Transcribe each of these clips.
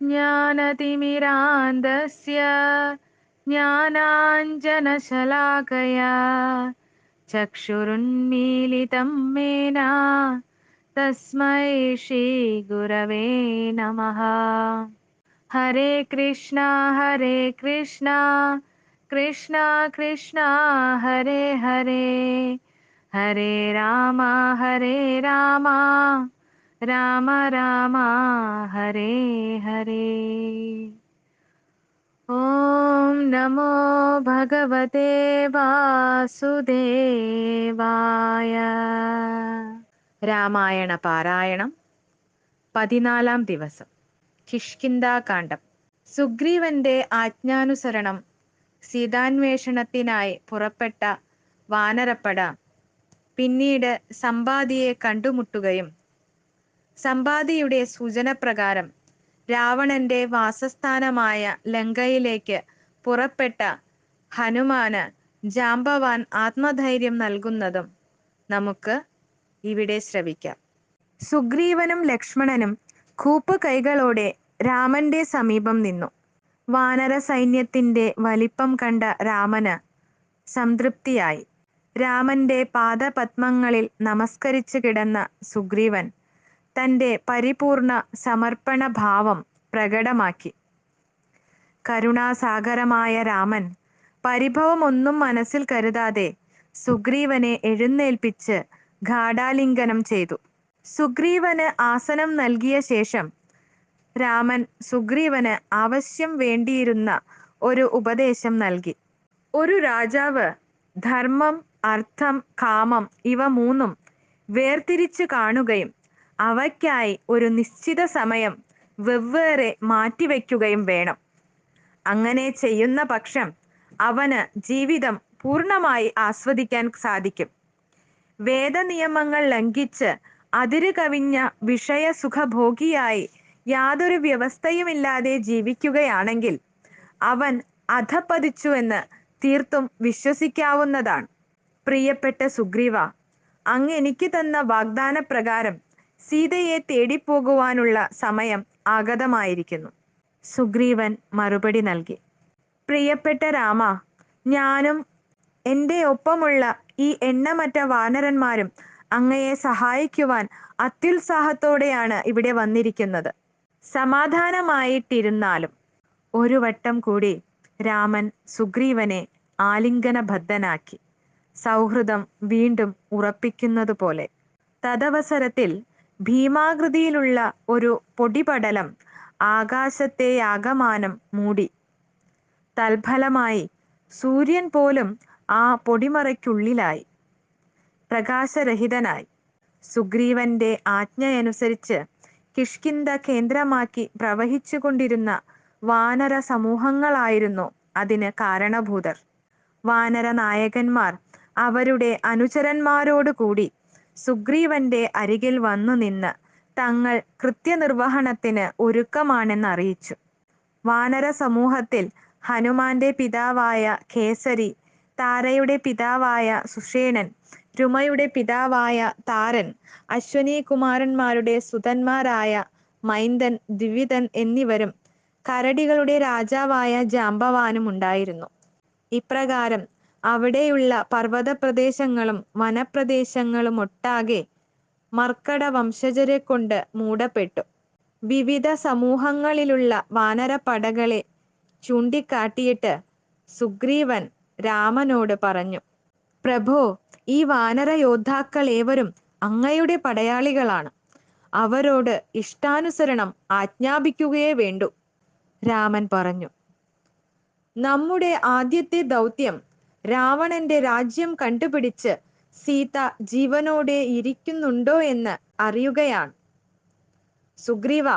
ज्ञानतिमिरान्धस्य ज्ञानाञ्जनशलाकया चक्षुरुन्मीलितं येन तस्मै श्रीगुरवे नमः। हरे कृष्णा कृष्णा कृष्णा हरे हरे, हरे राम राम राम हरे हरे। ഓം നമോ ഭഗവതേ വാസുദേവായ. രാമായണ പാരായണം 14-ാം ദിവസം. കിഷ്കിന്ധാകാന്ഡം. സുഗ്രീവന്റെ ആജ്ഞാനുസരണം സീതാന്വേഷണത്തിനായി പുറപ്പെട്ട വാനരപ്പട പിന്നീട് സമ്പാദിയെ കണ്ടുമുട്ടുകയും സമ്പാദിയുടെ സൂചനപ്രകാരം രാവണന്റെ വാസസ്ഥാനമായ ലങ്കയിലേക്ക് പുറപ്പെട്ട ഹനുമാന് ജാംബവാൻ ആത്മധൈര്യം നൽകുന്നതും നമുക്ക് ഇവിടെ ശ്രവിക്കാം. സുഗ്രീവനും ലക്ഷ്മണനും കൂപ്പ് കൈകളോടെ രാമന്റെ സമീപം നിന്നു. വാനര സൈന്യത്തിന്റെ വലിപ്പം കണ്ട രാമന് സംതൃപ്തിയായി. രാമന്റെ പാദപത്മങ്ങളിൽ നമസ്കരിച്ചു കിടന്ന സുഗ്രീവൻ തന്റെ പരിപൂർണ സമർപ്പണ ഭാവം പ്രകടമാക്കി. കരുണാസാഗരമായ രാമൻ പരിഭവമൊന്നും മനസ്സിൽ കരുതാതെ സുഗ്രീവനെ എഴുന്നേൽപ്പിച്ച് ഗാഢാലിംഗനം ചെയ്തു. സുഗ്രീവന് ആസനം നൽകിയ ശേഷം രാമൻ സുഗ്രീവന് ആവശ്യം വേണ്ടിയിരുന്ന ഒരു ഉപദേശം നൽകി. ഒരു രാജാവ് ധർമ്മം, അർത്ഥം, കാമം ഇവ മൂന്നും വേർതിരിച്ചു കാണുകയും അവയ്ക്കായി ഒരു നിശ്ചിത സമയം വെവ്വേറെ മാറ്റിവെക്കുകയും വേണം. അങ്ങനെ ചെയ്യുന്ന പക്ഷം അവന് ജീവിതം പൂർണ്ണമായി ആസ്വദിക്കാൻ സാധിക്കും. വേദനിയമങ്ങൾ ലംഘിച്ച് അതിരു കവിഞ്ഞ വിഷയസുഖഭോഗിയായി യാതൊരു വ്യവസ്ഥയുമില്ലാതെ ജീവിക്കുകയാണെങ്കിൽ അവൻ അധപ്പതിച്ചുവെന്ന് തീർത്തും വിശ്വസിക്കാവുന്നതാണ്. പ്രിയപ്പെട്ട സുഗ്രീവ, അങ്ങ് എനിക്ക് തന്ന വാഗ്ദാനപ്രകാരം സീതയെ തേടിപ്പോകുവാനുള്ള സമയം ആഗതമായിരിക്കുന്നു. സുഗ്രീവൻ മറുപടി നൽകി. പ്രിയപ്പെട്ട രാമ, ഞാനും എൻ്റെ ഒപ്പമുള്ള ഈ എണ്ണമറ്റ വാനരന്മാരും അങ്ങയെ സഹായിക്കുവാൻ അത്യുത്സാഹത്തോടെയാണ് ഇവിടെ വന്നിരിക്കുന്നത്. സമാധാനമായിട്ടിരുന്നാലും. ഒരു വട്ടം കൂടി രാമൻ സുഗ്രീവനെ ആലിംഗനബദ്ധനാക്കി, സൗഹൃദം വീണ്ടും ഉറപ്പിക്കുന്നത് പോലെ. തദവസരത്തിൽ ഭീമാകൃതിയിലുള്ള ഒരു പൊടിപടലം ആകാശത്തെയാകമാനം മൂടി. തൽഫലമായി സൂര്യൻ പോലും ആ പൊടിമറയ്ക്കുള്ളിലായി പ്രകാശരഹിതനായി. സുഗ്രീവന്റെ ആജ്ഞയനുസരിച്ച് കിഷ്കിന്ധ കേന്ദ്രമാക്കി പ്രവഹിച്ചു കൊണ്ടിരുന്ന വാനര സമൂഹങ്ങളായിരുന്നു അതിന് കാരണഭൂതർ. വാനര നായകന്മാർ അവരുടെ അനുചരന്മാരോടുകൂടി സുഗ്രീവന്റെ അരികിൽ വന്നു നിന്ന് തങ്ങൾ കൃത്യനിർവഹണത്തിന് ഒരുക്കമാണെന്ന് അറിയിച്ചു. വാനര സമൂഹത്തിൽ ഹനുമാന്റെ പിതാവായ കേസരി, താരയുടെ പിതാവായ സുഷേണൻ, രുമയുടെ പിതാവായ താരൻ, അശ്വനി കുമാരന്മാരുടെ സുതന്മാരായ മൈന്ദൻ, ദ്വിവിധൻ എന്നിവരും കരടികളുടെ രാജാവായ ജാംബവാനും ഉണ്ടായിരുന്നു. ഇപ്രകാരം അവിടെയുള്ള പർവ്വത പ്രദേശങ്ങളും വനപ്രദേശങ്ങളും ഒട്ടാകെ മർക്കട വംശജരെ കൊണ്ട് മൂടപ്പെട്ടു. വിവിധ സമൂഹങ്ങളിലുള്ള വാനരപ്പടകളെ ചൂണ്ടിക്കാട്ടിയിട്ട് സുഗ്രീവൻ രാമനോട് പറഞ്ഞു. പ്രഭോ, ഈ വാനര യോദ്ധാക്കൾ ഏവരും അങ്ങയുടെ പടയാളികളാണ്. അവരോട് ഇഷ്ടാനുസരണം ആജ്ഞാപിക്കുകയേ വേണ്ടൂ. രാമൻ പറഞ്ഞു. നമ്മുടെ ആദ്യത്തെ ദൗത്യം രാവണന്റെ രാജ്യം കണ്ടുപിടിച്ച് സീത ജീവനോടെ ഇരിക്കുന്നുണ്ടോ എന്ന് അറിയുകയാണ്. സുഗ്രീവ,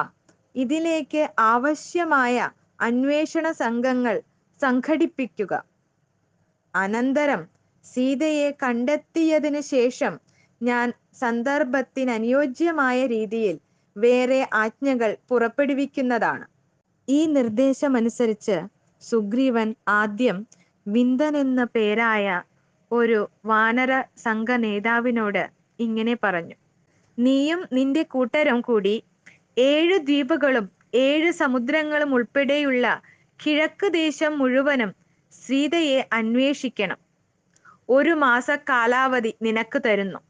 ഇതിലേക്ക് ആവശ്യമായ അന്വേഷണ സംഘങ്ങൾ സംഘടിപ്പിക്കുക. അനന്തരം സീതയെ കണ്ടെത്തിയതിനു ശേഷം ഞാൻ സന്ദർഭത്തിനനുയോജ്യമായ രീതിയിൽ വേറെ ആജ്ഞകൾ പുറപ്പെടുവിക്കുന്നതാണ്. ഈ നിർദ്ദേശമനുസരിച്ച് സുഗ്രീവൻ ആദ്യം വിന്ദൻ എന്ന പേരായ ഒരു വാനര സംഘ നേതാവിനോട് ഇങ്ങനെ പറഞ്ഞു. നീയും നിന്റെ കൂട്ടരും കൂടി 7 ദ്വീപുകളും 7 സമുദ്രങ്ങളും ഉൾപ്പെടെയുള്ള കിഴക്ക് ദേശം മുഴുവനും സീതയെ അന്വേഷിക്കണം. 1 മാസ കാലാവധി നിനക്ക് തരുന്നു.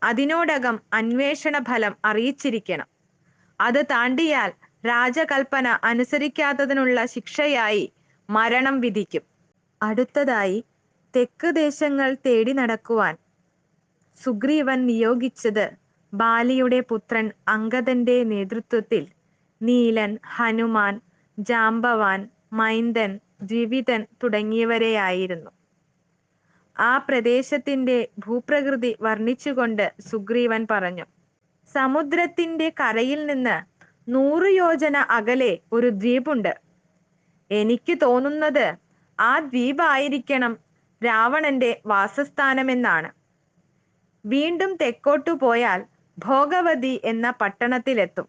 അതിനോടകം അന്വേഷണ ഫലം അറിയിച്ചിരിക്കണം. അത് താണ്ടിയാൽ രാജകൽപ്പന അനുസരിക്കാത്തതിനുള്ള ശിക്ഷയായി മരണം വിധിക്കും. അടുത്തതായി തെക്ക് ദേശങ്ങൾ തേടി നടക്കുവാൻ സുഗ്രീവൻ നിയോഗിച്ചത് ബാലിയുടെ പുത്രൻ അംഗദന്റെ നേതൃത്വത്തിൽ നീലൻ, ഹനുമാൻ, ജാംബവാൻ, മൈന്ദൻ, ദ്വിവിധൻ തുടങ്ങിയവരെയായിരുന്നു. ആ പ്രദേശത്തിന്റെ ഭൂപ്രകൃതി വർണ്ണിച്ചുകൊണ്ട് സുഗ്രീവൻ പറഞ്ഞു: സമുദ്രത്തിന്റെ കരയിൽ നിന്ന് 100 യോജന അകലെ ഒരു ദ്വീപുണ്ട്. എനിക്ക് തോന്നുന്നത് ആ ദ്വീപായിരിക്കണം രാവണന്റെ വാസസ്ഥാനമെന്നാണ്. വീണ്ടും തെക്കോട്ടു പോയാൽ ഭോഗവതി എന്ന പട്ടണത്തിലെത്തും.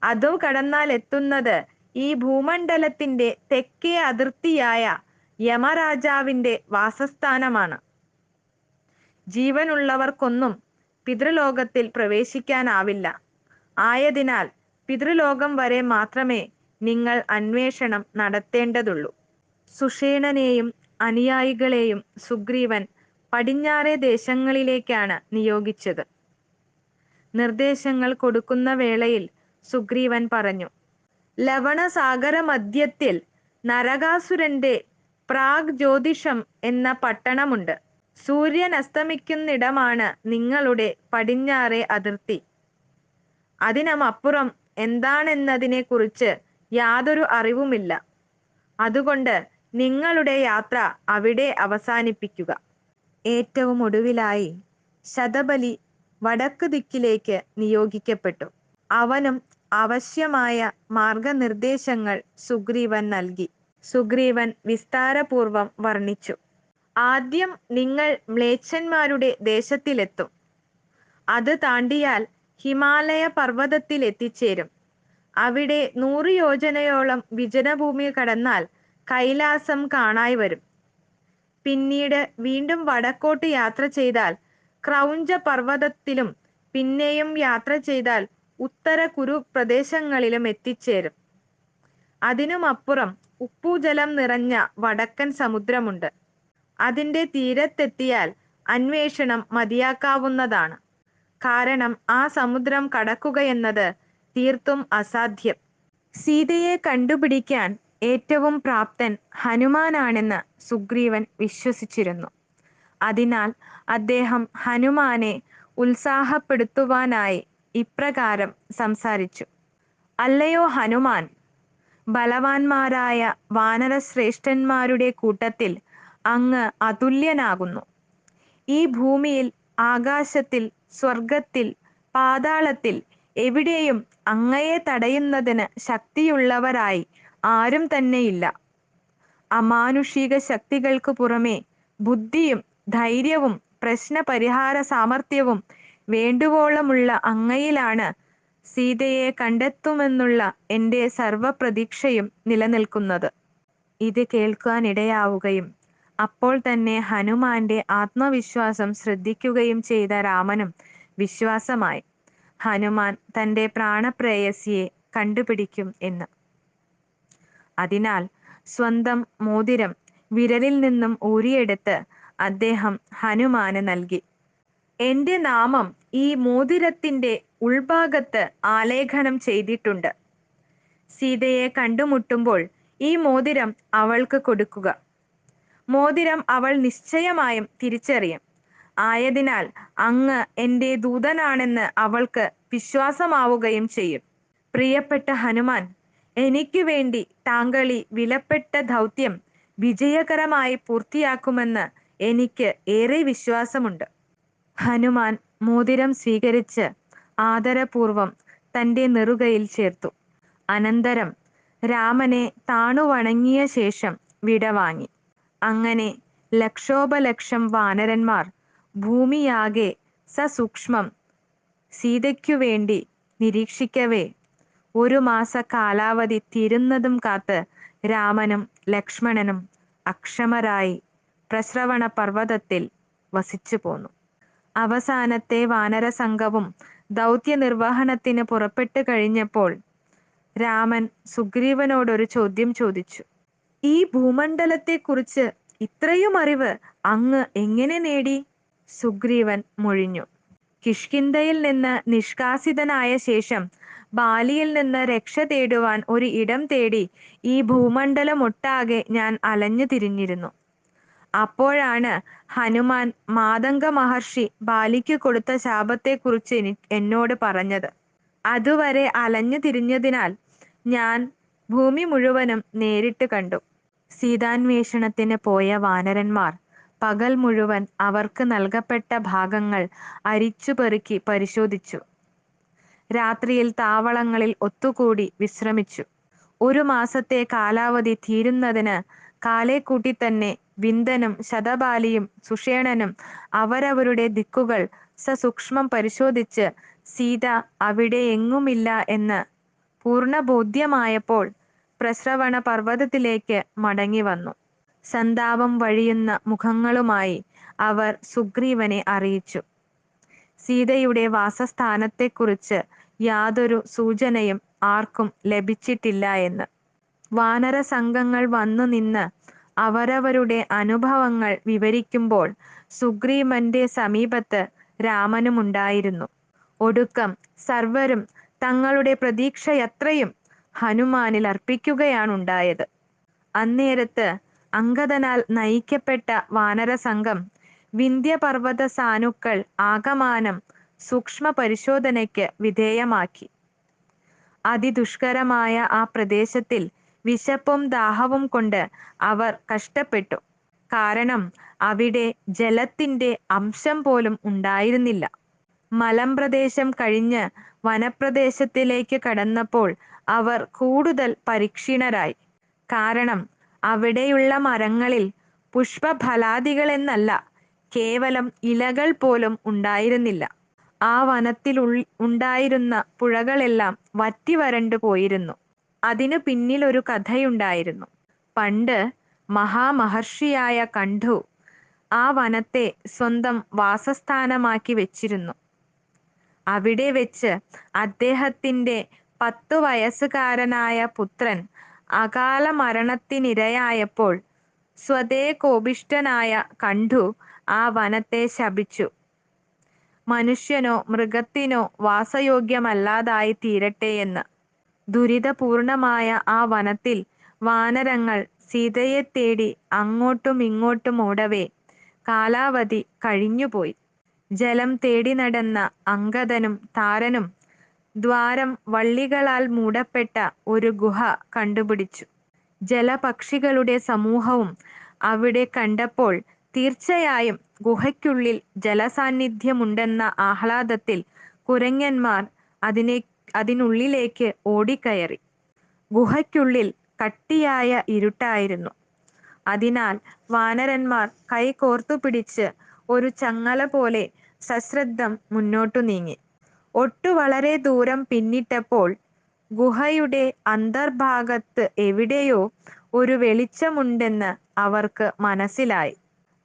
അതു കടന്നാൽ എത്തുന്നത് ഈ ഭൂമണ്ഡലത്തിന്റെ തെക്കേ അതിർത്തിയായ യമരാജാവിന്റെ വാസസ്ഥാനമാണ്. ജീവനുള്ളവർക്കൊന്നും പിതൃലോകത്തിൽ പ്രവേശിക്കാനാവില്ല. ആയതിനാൽ പിതൃലോകം വരെ മാത്രമേ നിങ്ങൾ അന്വേഷണം നടത്തേണ്ടതുള്ളൂ. സുഷേണനെയും അനുയായികളെയും സുഗ്രീവൻ പടിഞ്ഞാറേ ദേശങ്ങളിലേക്കാണ് നിയോഗിച്ചത്. നിർദ്ദേശങ്ങൾ കൊടുക്കുന്ന വേളയിൽ സുഗ്രീവൻ പറഞ്ഞു: ലവണസാഗര മധ്യത്തിൽ നരകാസുരന്റെ പ്രാഗ് ജ്യോതിഷം എന്ന പട്ടണമുണ്ട്. സൂര്യൻ അസ്തമിക്കുന്നിടമാണ് നിങ്ങളുടെ പടിഞ്ഞാറേ അതിർത്തി. അതിനപ്പുറം എന്താണെന്നതിനെ കുറിച്ച് യാതൊരു അറിവുമില്ല. അതുകൊണ്ട് നിങ്ങളുടെ യാത്ര അവിടെ അവസാനിപ്പിക്കുക. ഏറ്റവും ഒടുവിലായി ശതബലി വടക്ക് ദിക്കിലേക്ക് നിയോഗിക്കപ്പെട്ടു. അവനും ആവശ്യമായ മാർഗനിർദ്ദേശങ്ങൾ സുഗ്രീവൻ നൽകി. സുഗ്രീവൻ വിസ്താരപൂർവം വർണ്ണിച്ചു: ആദ്യം നിങ്ങൾ മ്ലേച്ഛന്മാരുടെ ദേശത്തിലെത്തും. അത് താണ്ടിയാൽ ഹിമാലയ പർവ്വതത്തിൽ എത്തിച്ചേരും. അവിടെ 100 യോജനയോളം വിജനഭൂമി കടന്നാൽ കൈലാസം കാണായി വരും. പിന്നീട് വീണ്ടും വടക്കോട്ട് യാത്ര ചെയ്താൽ ക്രൗഞ്ച പർവ്വതത്തിലും പിന്നെയും യാത്ര ചെയ്താൽ ഉത്തര കുരു പ്രദേശങ്ങളിലും എത്തിച്ചേരും. അതിനുമപ്പുറം ഉപ്പുജലം നിറഞ്ഞ വടക്കൻ സമുദ്രമുണ്ട്. അതിന്റെ തീരത്തെത്തിയാൽ അന്വേഷണം മതിയാക്കാവുന്നതാണ്. കാരണം ആ സമുദ്രം കടക്കുകയെന്നത് തീർത്തും അസാധ്യം. സീതയെ കണ്ടുപിടിക്കാൻ ഏറ്റവും പ്രാപ്തൻ ഹനുമാനാണെന്ന് സുഗ്രീവൻ വിശ്വസിച്ചിരുന്നു. അതിനാൽ അദ്ദേഹം ഹനുമാനെ ഉത്സാഹപ്പെടുത്തുവാനായി ഇപ്രകാരം സംസാരിച്ചു: അല്ലയോ ഹനുമാൻ, ബലവാന്മാരായ വാനരശ്രേഷ്ഠന്മാരുടെ കൂട്ടത്തിൽ അങ്ങ് അതുല്യനാകുന്നു. ഈ ഭൂമിയിൽ, ആകാശത്തിൽ, സ്വർഗത്തിൽ, പാതാളത്തിൽ എവിടെയും അങ്ങയെ തടയുന്നതിന് ശക്തിയുള്ളവരായി ആരും തന്നെയില്ല. അമാനുഷിക ശക്തികൾക്ക് പുറമെ ബുദ്ധിയും ധൈര്യവും പ്രശ്നപരിഹാര സാമർഥ്യവും വേണ്ടുവോളമുള്ള അങ്ങയിലാണ് സീതയെ കണ്ടെത്തുമെന്നുള്ള എൻ്റെ സർവപ്രതീക്ഷയും നിലനിൽക്കുന്നത്. ഇത് കേൾക്കാനിടയാവുകയും അപ്പോൾ തന്നെ ഹനുമാന്റെ ആത്മവിശ്വാസം ശ്രദ്ധിക്കുകയും ചെയ്ത രാമനും വിശ്വാസമായി ഹനുമാൻ തൻ്റെ പ്രാണപ്രേയസിയെ കണ്ടുപിടിക്കും എന്ന്. അതിനാൽ സ്വന്തം മോതിരം വിരലിൽ നിന്നും ഊരിയെടുത്ത് അദ്ദേഹം ഹനുമാന് നൽകി. എൻ്റെ നാമം ഈ മോതിരത്തിന്റെ ഉൾഭാഗത്ത് ആലേഖനം ചെയ്തിട്ടുണ്ട്. സീതയെ കണ്ടുമുട്ടുമ്പോൾ ഈ മോതിരം അവൾക്ക് കൊടുക്കുക. മോതിരം അവൾ നിശ്ചയമായും തിരിച്ചറിയും. ആയതിനാൽ അങ്ങ് എൻ്റെ ദൂതനാണെന്ന് അവൾക്ക് വിശ്വാസമാവുകയും ചെയ്യും. പ്രിയപ്പെട്ട ഹനുമാൻ, എനിക്ക് വേണ്ടി താങ്കൾ ഈ വിലപ്പെട്ട ദൗത്യം വിജയകരമായി പൂർത്തിയാക്കുമെന്ന് എനിക്ക് ഏറെ വിശ്വാസമുണ്ട്. ഹനുമാൻ മോതിരം സ്വീകരിച്ച് ആദരപൂർവം തൻ്റെ നെറുകയിൽ ചേർത്തു. അനന്തരം രാമനെ താണുവണങ്ങിയ ശേഷം വിടവാങ്ങി. അങ്ങനെ ലക്ഷോപലക്ഷം വാനരന്മാർ ഭൂമിയാകെ സസൂക്ഷ്മം സീതയ്ക്കു വേണ്ടി നിരീക്ഷിക്കവേ 1 മാസ കാലാവധി തീരുന്നതും കാത്ത് രാമനും ലക്ഷ്മണനും അക്ഷമരായി പ്രസ്രവണ പർവ്വതത്തിൽ വസിച്ചു പോന്നു. അവസാനത്തെ വാനര സംഘവും ദൗത്യ നിർവഹണത്തിന് പുറപ്പെട്ടു കഴിഞ്ഞപ്പോൾ രാമൻ സുഗ്രീവനോടൊരു ചോദ്യം ചോദിച്ചു. ഈ ഭൂമണ്ഡലത്തെക്കുറിച്ച് ഇത്രയും അറിവ് അങ്ങ് എങ്ങനെ നേടി? സുഗ്രീവൻ മൊഴിഞ്ഞു. കിഷ്കിന്ധയിൽ നിന്ന് നിഷ്കാസിതനായ ശേഷം ബാലിയിൽ നിന്ന് രക്ഷ തേടുവാൻ ഒരു ഇടം തേടി ഈ ഭൂമണ്ഡലമൊട്ടാകെ ഞാൻ അലഞ്ഞു തിരിഞ്ഞിരുന്നു. അപ്പോഴാണ് ഹനുമാൻ മാതംഗ മഹർഷി ബാലിക്ക് കൊടുത്ത ശാപത്തെക്കുറിച്ച് എന്നോട് പറഞ്ഞത്. അതുവരെ അലഞ്ഞു തിരിഞ്ഞതിനാൽ ഞാൻ ഭൂമി മുഴുവനും നേരിട്ട് കണ്ടു. സീതാന്വേഷണത്തിന് പോയ വാനരന്മാർ പകൽ മുഴുവൻ അവർക്ക് നൽകപ്പെട്ട ഭാഗങ്ങൾ അരിച്ചുപെറുക്കി പരിശോധിച്ചു. രാത്രിയിൽ താവളങ്ങളിൽ ഒത്തുകൂടി വിശ്രമിച്ചു. 1 മാസത്തെ കാലാവധി തീരുന്നതിന് കാലേക്കൂട്ടി തന്നെ വിന്ദനും ശതപാലിയും സുഷേണനും അവരവരുടെ ദിക്കുകൾ സസൂക്ഷ്മം പരിശോധിച്ച് സീത അവിടെ എങ്ങുമില്ല എന്ന് പൂർണ്ണബോധ്യമായപ്പോൾ പ്രസ്രവണ പർവ്വതത്തിലേക്ക് മടങ്ങി വന്നു. സന്താപം വഴിയുന്ന മുഖങ്ങളുമായി അവർ സുഗ്രീവനെ അറിയിച്ചു. സീതയുടെ വാസസ്ഥാനത്തെക്കുറിച്ച് യാതൊരു സൂചനയും ആർക്കും ലഭിച്ചിട്ടില്ല എന്ന്. വാനര സംഘങ്ങൾ വന്നു നിന്ന് അവരവരുടെ അനുഭവങ്ങൾ വിവരിക്കുമ്പോൾ സുഗ്രീവന്റെ സമീപത്ത് രാമനുമുണ്ടായിരുന്നു. ഒടുക്കം സർവരും തങ്ങളുടെ പ്രതീക്ഷയത്രയും ഹനുമാനിൽ അർപ്പിക്കുകയാണുണ്ടായത്. അന്നേരത്ത് അംഗദനാൽ നയിക്കപ്പെട്ട വാനരസംഘം വിന്ധ്യപർവ്വത സാനുക്കൾ ആകമാനം സൂക്ഷ്മ പരിശോധനയ്ക്ക് വിധേയമാക്കി. അതിദുഷ്കരമായ ആ പ്രദേശത്തിൽ വിശപ്പും ദാഹവും കൊണ്ട് അവർ കഷ്ടപ്പെട്ടു. കാരണം അവിടെ ജലത്തിന്റെ അംശം പോലും ഉണ്ടായിരുന്നില്ല. മലമ്പ്രദേശം കഴിഞ്ഞ് വനപ്രദേശത്തിലേക്ക് കടന്നപ്പോൾ അവർ കൂടുതൽ പരിക്ഷീണരായി. കാരണം അവിടെയുള്ള മരങ്ങളിൽ പുഷ്പഫലാദികളെന്നല്ല, കേവലം ഇലകൾ പോലും ഉണ്ടായിരുന്നില്ല. ആ വനത്തിൽ ഉണ്ടായിരുന്ന പുഴകളെല്ലാം വറ്റി വരണ്ടു പോയിരുന്നു. അതിനു പിന്നിലൊരു കഥയുണ്ടായിരുന്നു. പണ്ട് മഹാമഹർഷിയായ കണ്ഠു ആ വനത്തെ സ്വന്തം വാസസ്ഥാനമാക്കി വെച്ചിരുന്നു. അവിടെ വെച്ച് അദ്ദേഹത്തിന്റെ 10 വയസ്സുകാരനായ പുത്രൻ അകാല മരണത്തിനിരയായപ്പോൾ സ്വതേ കോപിഷ്ഠനായ കണ്ഠു ആ വനത്തെ ശപിച്ചു. മനുഷ്യനോ മൃഗത്തിനോ വാസയോഗ്യമല്ലാതായി തീരട്ടെ എന്ന്. ദുരിതപൂർണമായ ആ വനത്തിൽ വാനരങ്ങൾ സീതയെ തേടി അങ്ങോട്ടും ഇങ്ങോട്ടും ഓടവേ കാലാവധി കഴിഞ്ഞുപോയി. ജലം തേടി നടന്ന അംഗദനും താരനും ദ്വാരം വള്ളികളാൽ മൂടപ്പെട്ട ഒരു ഗുഹ കണ്ടുപിടിച്ചു. ജലപക്ഷികളുടെ സമൂഹവും അവിടെ കണ്ടപ്പോൾ തീർച്ചയായും ഗുഹയ്ക്കുള്ളിൽ ജലസാന്നിധ്യമുണ്ടെന്ന ആഹ്ലാദത്തിൽ കുരങ്ങന്മാർ അതിനുള്ളിലേക്ക് ഓടിക്കയറി. ഗുഹയ്ക്കുള്ളിൽ കട്ടിയായ ഇരുട്ടായിരുന്നു. അതിനാൽ വാനരന്മാർ കൈകോർത്തു പിടിച്ച് ഒരു ചങ്ങല പോലെ സശ്രദ്ധം മുന്നോട്ടു നീങ്ങി. വളരെ ദൂരം പിന്നിട്ടപ്പോൾ ഗുഹയുടെ അന്തർഭാഗത്ത് എവിടെയോ ഒരു വെളിച്ചമുണ്ടെന്ന് അവർക്ക് മനസ്സിലായി.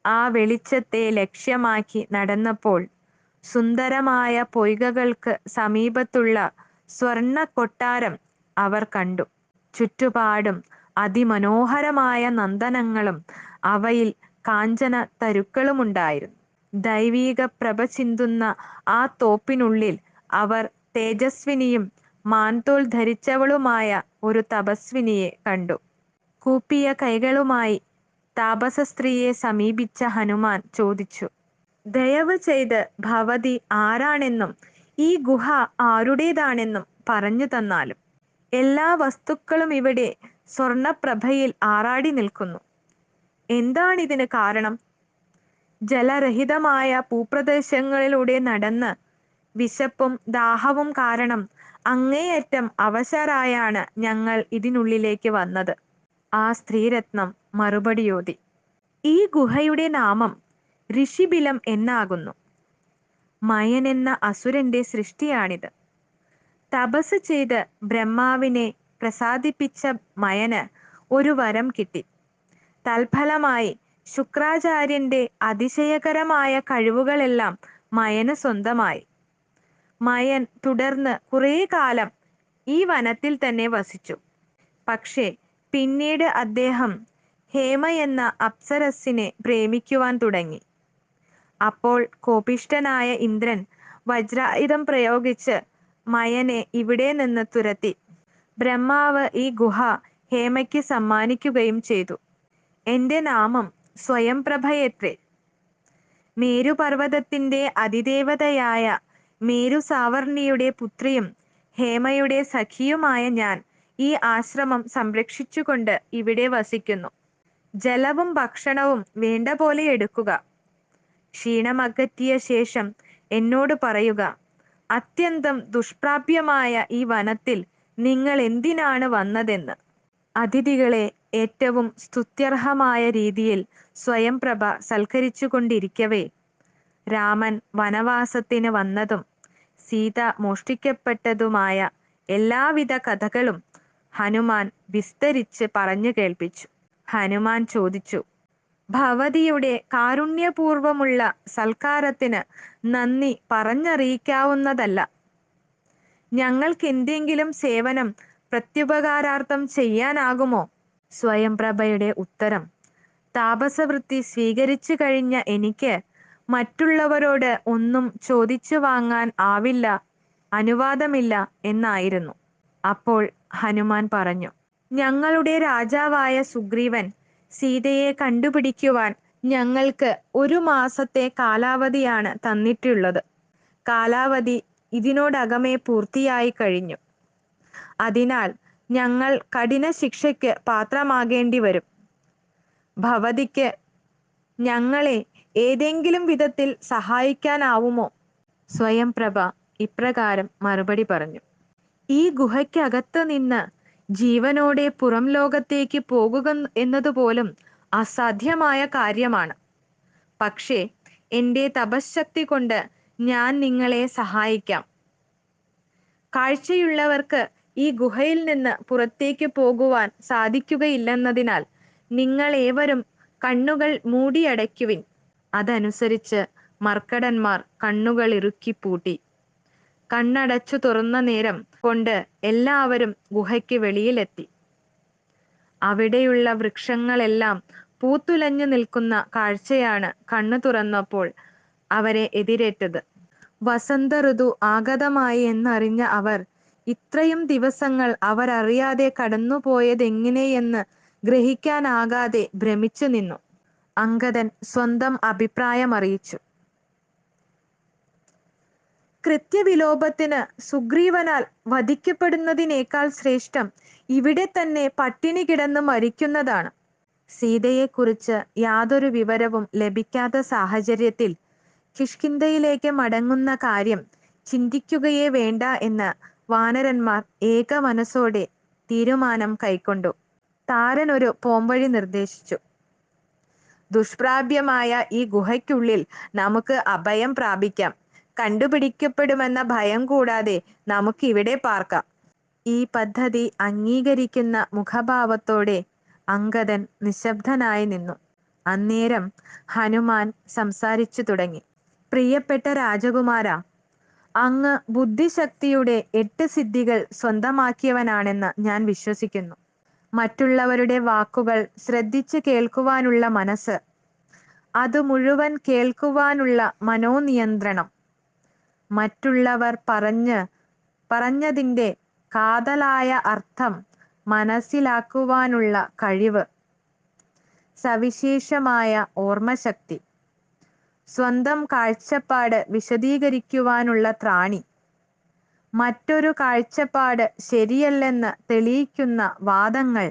ആ വെളിച്ചത്തെ ലക്ഷ്യമാക്കി നടന്നപ്പോൾ സുന്ദരമായ പൊയ്കകൾക്ക് സമീപത്തുള്ള സ്വർണ്ണ കൊട്ടാരം അവർ കണ്ടു. ചുറ്റുപാടും അതിമനോഹരമായ നന്ദനങ്ങളും അവയിൽ കാഞ്ചന തരുക്കളുമുണ്ടായിരുന്നു. ദൈവീക പ്രഭ ചിന്തുന്ന ആ തോപ്പിനുള്ളിൽ അവർ തേജസ്വിനിയും മാൻതോൽ ധരിച്ചവളുമായ ഒരു തപസ്വിനിയെ കണ്ടു. കൂപ്പിയ കൈകളുമായി താപസ സ്ത്രീയെ സമീപിച്ച ഹനുമാൻ ചോദിച്ചു, ദയവ് ചെയ്ത് ഭവതി ആരാണെന്നും ഈ ഗുഹ ആരുടേതാണെന്നും പറഞ്ഞു തന്നാലും. എല്ലാ വസ്തുക്കളും ഇവിടെ സ്വർണപ്രഭയിൽ ആറാടി നിൽക്കുന്നു. എന്താണിതിന് കാരണം? ജലരഹിതമായ ഭൂപ്രദേശങ്ങളിലൂടെ നടന്ന് വിശപ്പും ദാഹവും കാരണം അങ്ങേയറ്റം അവശരായാണ് ഞങ്ങൾ ഇതിനുള്ളിലേക്ക് വന്നത്. ആ സ്ത്രീരത്നം മറുപടിയോതി, ഈ ഗുഹയുടെ നാമം ഋഷിബിലം എന്നാകുന്നു. മയൻ എന്ന അസുരന്റെ സൃഷ്ടിയാണിത്. തപസ് ചെയ്ത് ബ്രഹ്മാവിനെ പ്രസാദിപ്പിച്ച മയന് ഒരു വരം കിട്ടി. തൽഫലമായി ശുക്രാചാര്യന്റെ അതിശയകരമായ കഴിവുകളെല്ലാം മയന് സ്വന്തമായി. മയൻ തുടർന്ന് കുറേ കാലം ഈ വനത്തിൽ തന്നെ വസിച്ചു. പക്ഷേ പിന്നീട് അദ്ദേഹം ഹേമ എന്ന അപ്സരസ്സിനെ പ്രേമിക്കുവാൻ തുടങ്ങി. അപ്പോൾ കോപിഷ്ഠനായ ഇന്ദ്രൻ വജ്രായുധം പ്രയോഗിച്ച് മയനെ ഇവിടെ നിന്ന് തുരത്തി. ബ്രഹ്മാവ് ഈ ഗുഹ ഹേമയ്ക്ക് സമ്മാനിക്കുകയും ചെയ്തു. എന്റെ നാമം സ്വയംപ്രഭയത്രേ. മേരുപർവ്വതത്തിന്റെ അതിദേവതയായ മേരുസാവർണിയുടെ പുത്രിയും ഹേമയുടെ സഖിയുമായ ഞാൻ ഈ ആശ്രമം സംരക്ഷിച്ചുകൊണ്ട് ഇവിടെ വസിക്കുന്നു. ജലവും ഭക്ഷണവും വേണ്ട പോലെ എടുക്കുക. ക്ഷീണമകറ്റിയ ശേഷം എന്നോട് പറയുക, അത്യന്തം ദുഷ്പ്രാപ്യമായ ഈ വനത്തിൽ നിങ്ങൾ എന്തിനാണ് വന്നതെന്ന്. അതിഥികളെ ഏറ്റവും സ്തുത്യർഹമായ രീതിയിൽ സ്വയംപ്രഭ സൽക്കരിച്ചുകൊണ്ടിരിക്കവേ രാമൻ വനവാസത്തിന് വന്നതും സീത മോഷ്ടിക്കപ്പെട്ടതുമായ എല്ലാവിധ കഥകളും ഹനുമാൻ വിസ്തരിച്ച് പറഞ്ഞു കേൾപ്പിച്ചു. ഹനുമാൻ ചോദിച്ചു, ഭവതിയുടെ കാരുണ്യപൂർവമുള്ള സൽക്കാരത്തിന് നന്ദി പറഞ്ഞറിയിക്കാവുന്നതല്ല. ഞങ്ങൾക്ക് എന്തെങ്കിലും സേവനം പ്രത്യുപകാരാർത്ഥം ചെയ്യാനാകുമോ? സ്വയംപ്രഭയുടെ ഉത്തരം, താപസവൃത്തി സ്വീകരിച്ചു കഴിഞ്ഞ എനിക്ക് മറ്റുള്ളവരോട് ഒന്നും ചോദിച്ചു വാങ്ങാൻ ആവില്ല, അനുവാദമില്ല എന്നായിരുന്നു. അപ്പോൾ ഹനുമാൻ പറഞ്ഞു, ഞങ്ങളുടെ രാജാവായ സുഗ്രീവൻ സീതയെ കണ്ടുപിടിക്കുവാൻ ഞങ്ങൾക്ക് 1 മാസത്തെ കാലാവധിയാണ് തന്നിട്ടുള്ളത്. കാലാവധി ഇതിനോടകമേ പൂർത്തിയായി കഴിഞ്ഞു. അതിനാൽ ഞങ്ങൾ കഠിന ശിക്ഷയ്ക്ക് പാത്രമാകേണ്ടി വരും. ഭവതിക്ക് ഞങ്ങളെ ഏതെങ്കിലും വിധത്തിൽ സഹായിക്കാനാവുമോ? സ്വയംപ്രഭ ഇപ്രകാരം മറുപടി പറഞ്ഞു, ഈ ഗുഹയ്ക്കകത്ത് നിന്ന് ജീവനോടെ പുറം ലോകത്തേക്ക് പോകുക എന്നതുപോലും അസാധ്യമായ കാര്യമാണ്. പക്ഷേ എൻ്റെ തപശക്തി കൊണ്ട് ഞാൻ നിങ്ങളെ സഹായിക്കാം. കാഴ്ചയുള്ളവർക്ക് ഈ ഗുഹയിൽ നിന്ന് പുറത്തേക്ക് പോകുവാൻ സാധിക്കുകയില്ലെന്നതിനാൽ നിങ്ങൾ ഏവരും കണ്ണുകൾ മൂടിയടയ്ക്കുവിൻ. അതനുസരിച്ച് മർക്കടന്മാർ കണ്ണുകൾ ഇറുക്കി പൂട്ടി. കണ്ണടച്ചു തുറന്ന നേരം കൊണ്ട് എല്ലാവരും ഗുഹയ്ക്ക് വെളിയിലെത്തി. അവിടെയുള്ള വൃക്ഷങ്ങളെല്ലാം പൂത്തുലഞ്ഞു നിൽക്കുന്ന കാഴ്ചയാണ് കണ്ണു തുറന്നപ്പോൾ അവരെ എതിരേറ്റത്. വസന്ത ഋതു ആഗതമായി എന്നറിഞ്ഞ അവർ ഇത്രയും ദിവസങ്ങൾ അവരറിയാതെ കടന്നുപോയതെങ്ങനെയെന്ന് ഗ്രഹിക്കാനാകാതെ ഭ്രമിച്ചു നിന്നു. അംഗദൻ സ്വന്തം അഭിപ്രായമറിയിച്ചു. കൃത്യവിലോപത്തിന് സുഗ്രീവനാൽ വധിക്കപ്പെടുന്നതിനേക്കാൾ ശ്രേഷ്ഠം ഇവിടെ തന്നെ പട്ടിണി കിടന്ന് മരിക്കുന്നതാണ്. സീതയെക്കുറിച്ച് യാതൊരു വിവരവും ലഭിക്കാത്ത സാഹചര്യത്തിൽ കിഷ്കിന്ധയിലേക്ക് മടങ്ങുന്ന കാര്യം ചിന്തിക്കുകയേ വേണ്ട എന്ന് വാനരന്മാർ ഏക മനസ്സോടെ തീരുമാനം കൈക്കൊണ്ടു. താരൻ ഒരു പോംവഴി നിർദ്ദേശിച്ചു. ദുഷ്പ്രാപ്യമായ ഈ ഗുഹയ്ക്കുള്ളിൽ നമുക്ക് അഭയം പ്രാപിക്കാം. കണ്ടുപിടിക്കപ്പെടുമെന്ന ഭയം കൂടാതെ നമുക്ക് ഇവിടെ പാർക്കാം. ഈ പദ്ധതി അംഗീകരിക്കുന്ന മുഖഭാവത്തോടെ അംഗദൻ നിശബ്ദനായി നിന്നു. അന്നേരം ഹനുമാൻ സംസാരിച്ചു തുടങ്ങി. പ്രിയപ്പെട്ട രാജകുമാരാ, അങ്ങ് ബുദ്ധിശക്തിയുടെ 8 സിദ്ധികൾ സ്വന്തമാക്കിയവനാണെന്ന് ഞാൻ വിശ്വസിക്കുന്നു. മറ്റുള്ളവരുടെ വാക്കുകൾ ശ്രദ്ധിച്ച് കേൾക്കുവാനുള്ള മനസ്സ്, അത് മുഴുവൻ കേൾക്കുവാനുള്ള മനോനിയന്ത്രണം, മറ്റുള്ളവർ പറഞ്ഞതിൻ്റെ കാതലായ അർത്ഥം മനസ്സിലാക്കുവാനുള്ള കഴിവ്, സവിശേഷമായ ഓർമ്മശക്തി, സ്വന്തം കാഴ്ചപ്പാട് വിശദീകരിക്കുവാനുള്ള ത്രാണി, മറ്റൊരു കാഴ്ചപ്പാട് ശരിയല്ലെന്ന് തെളിയിക്കുന്ന വാദങ്ങൾ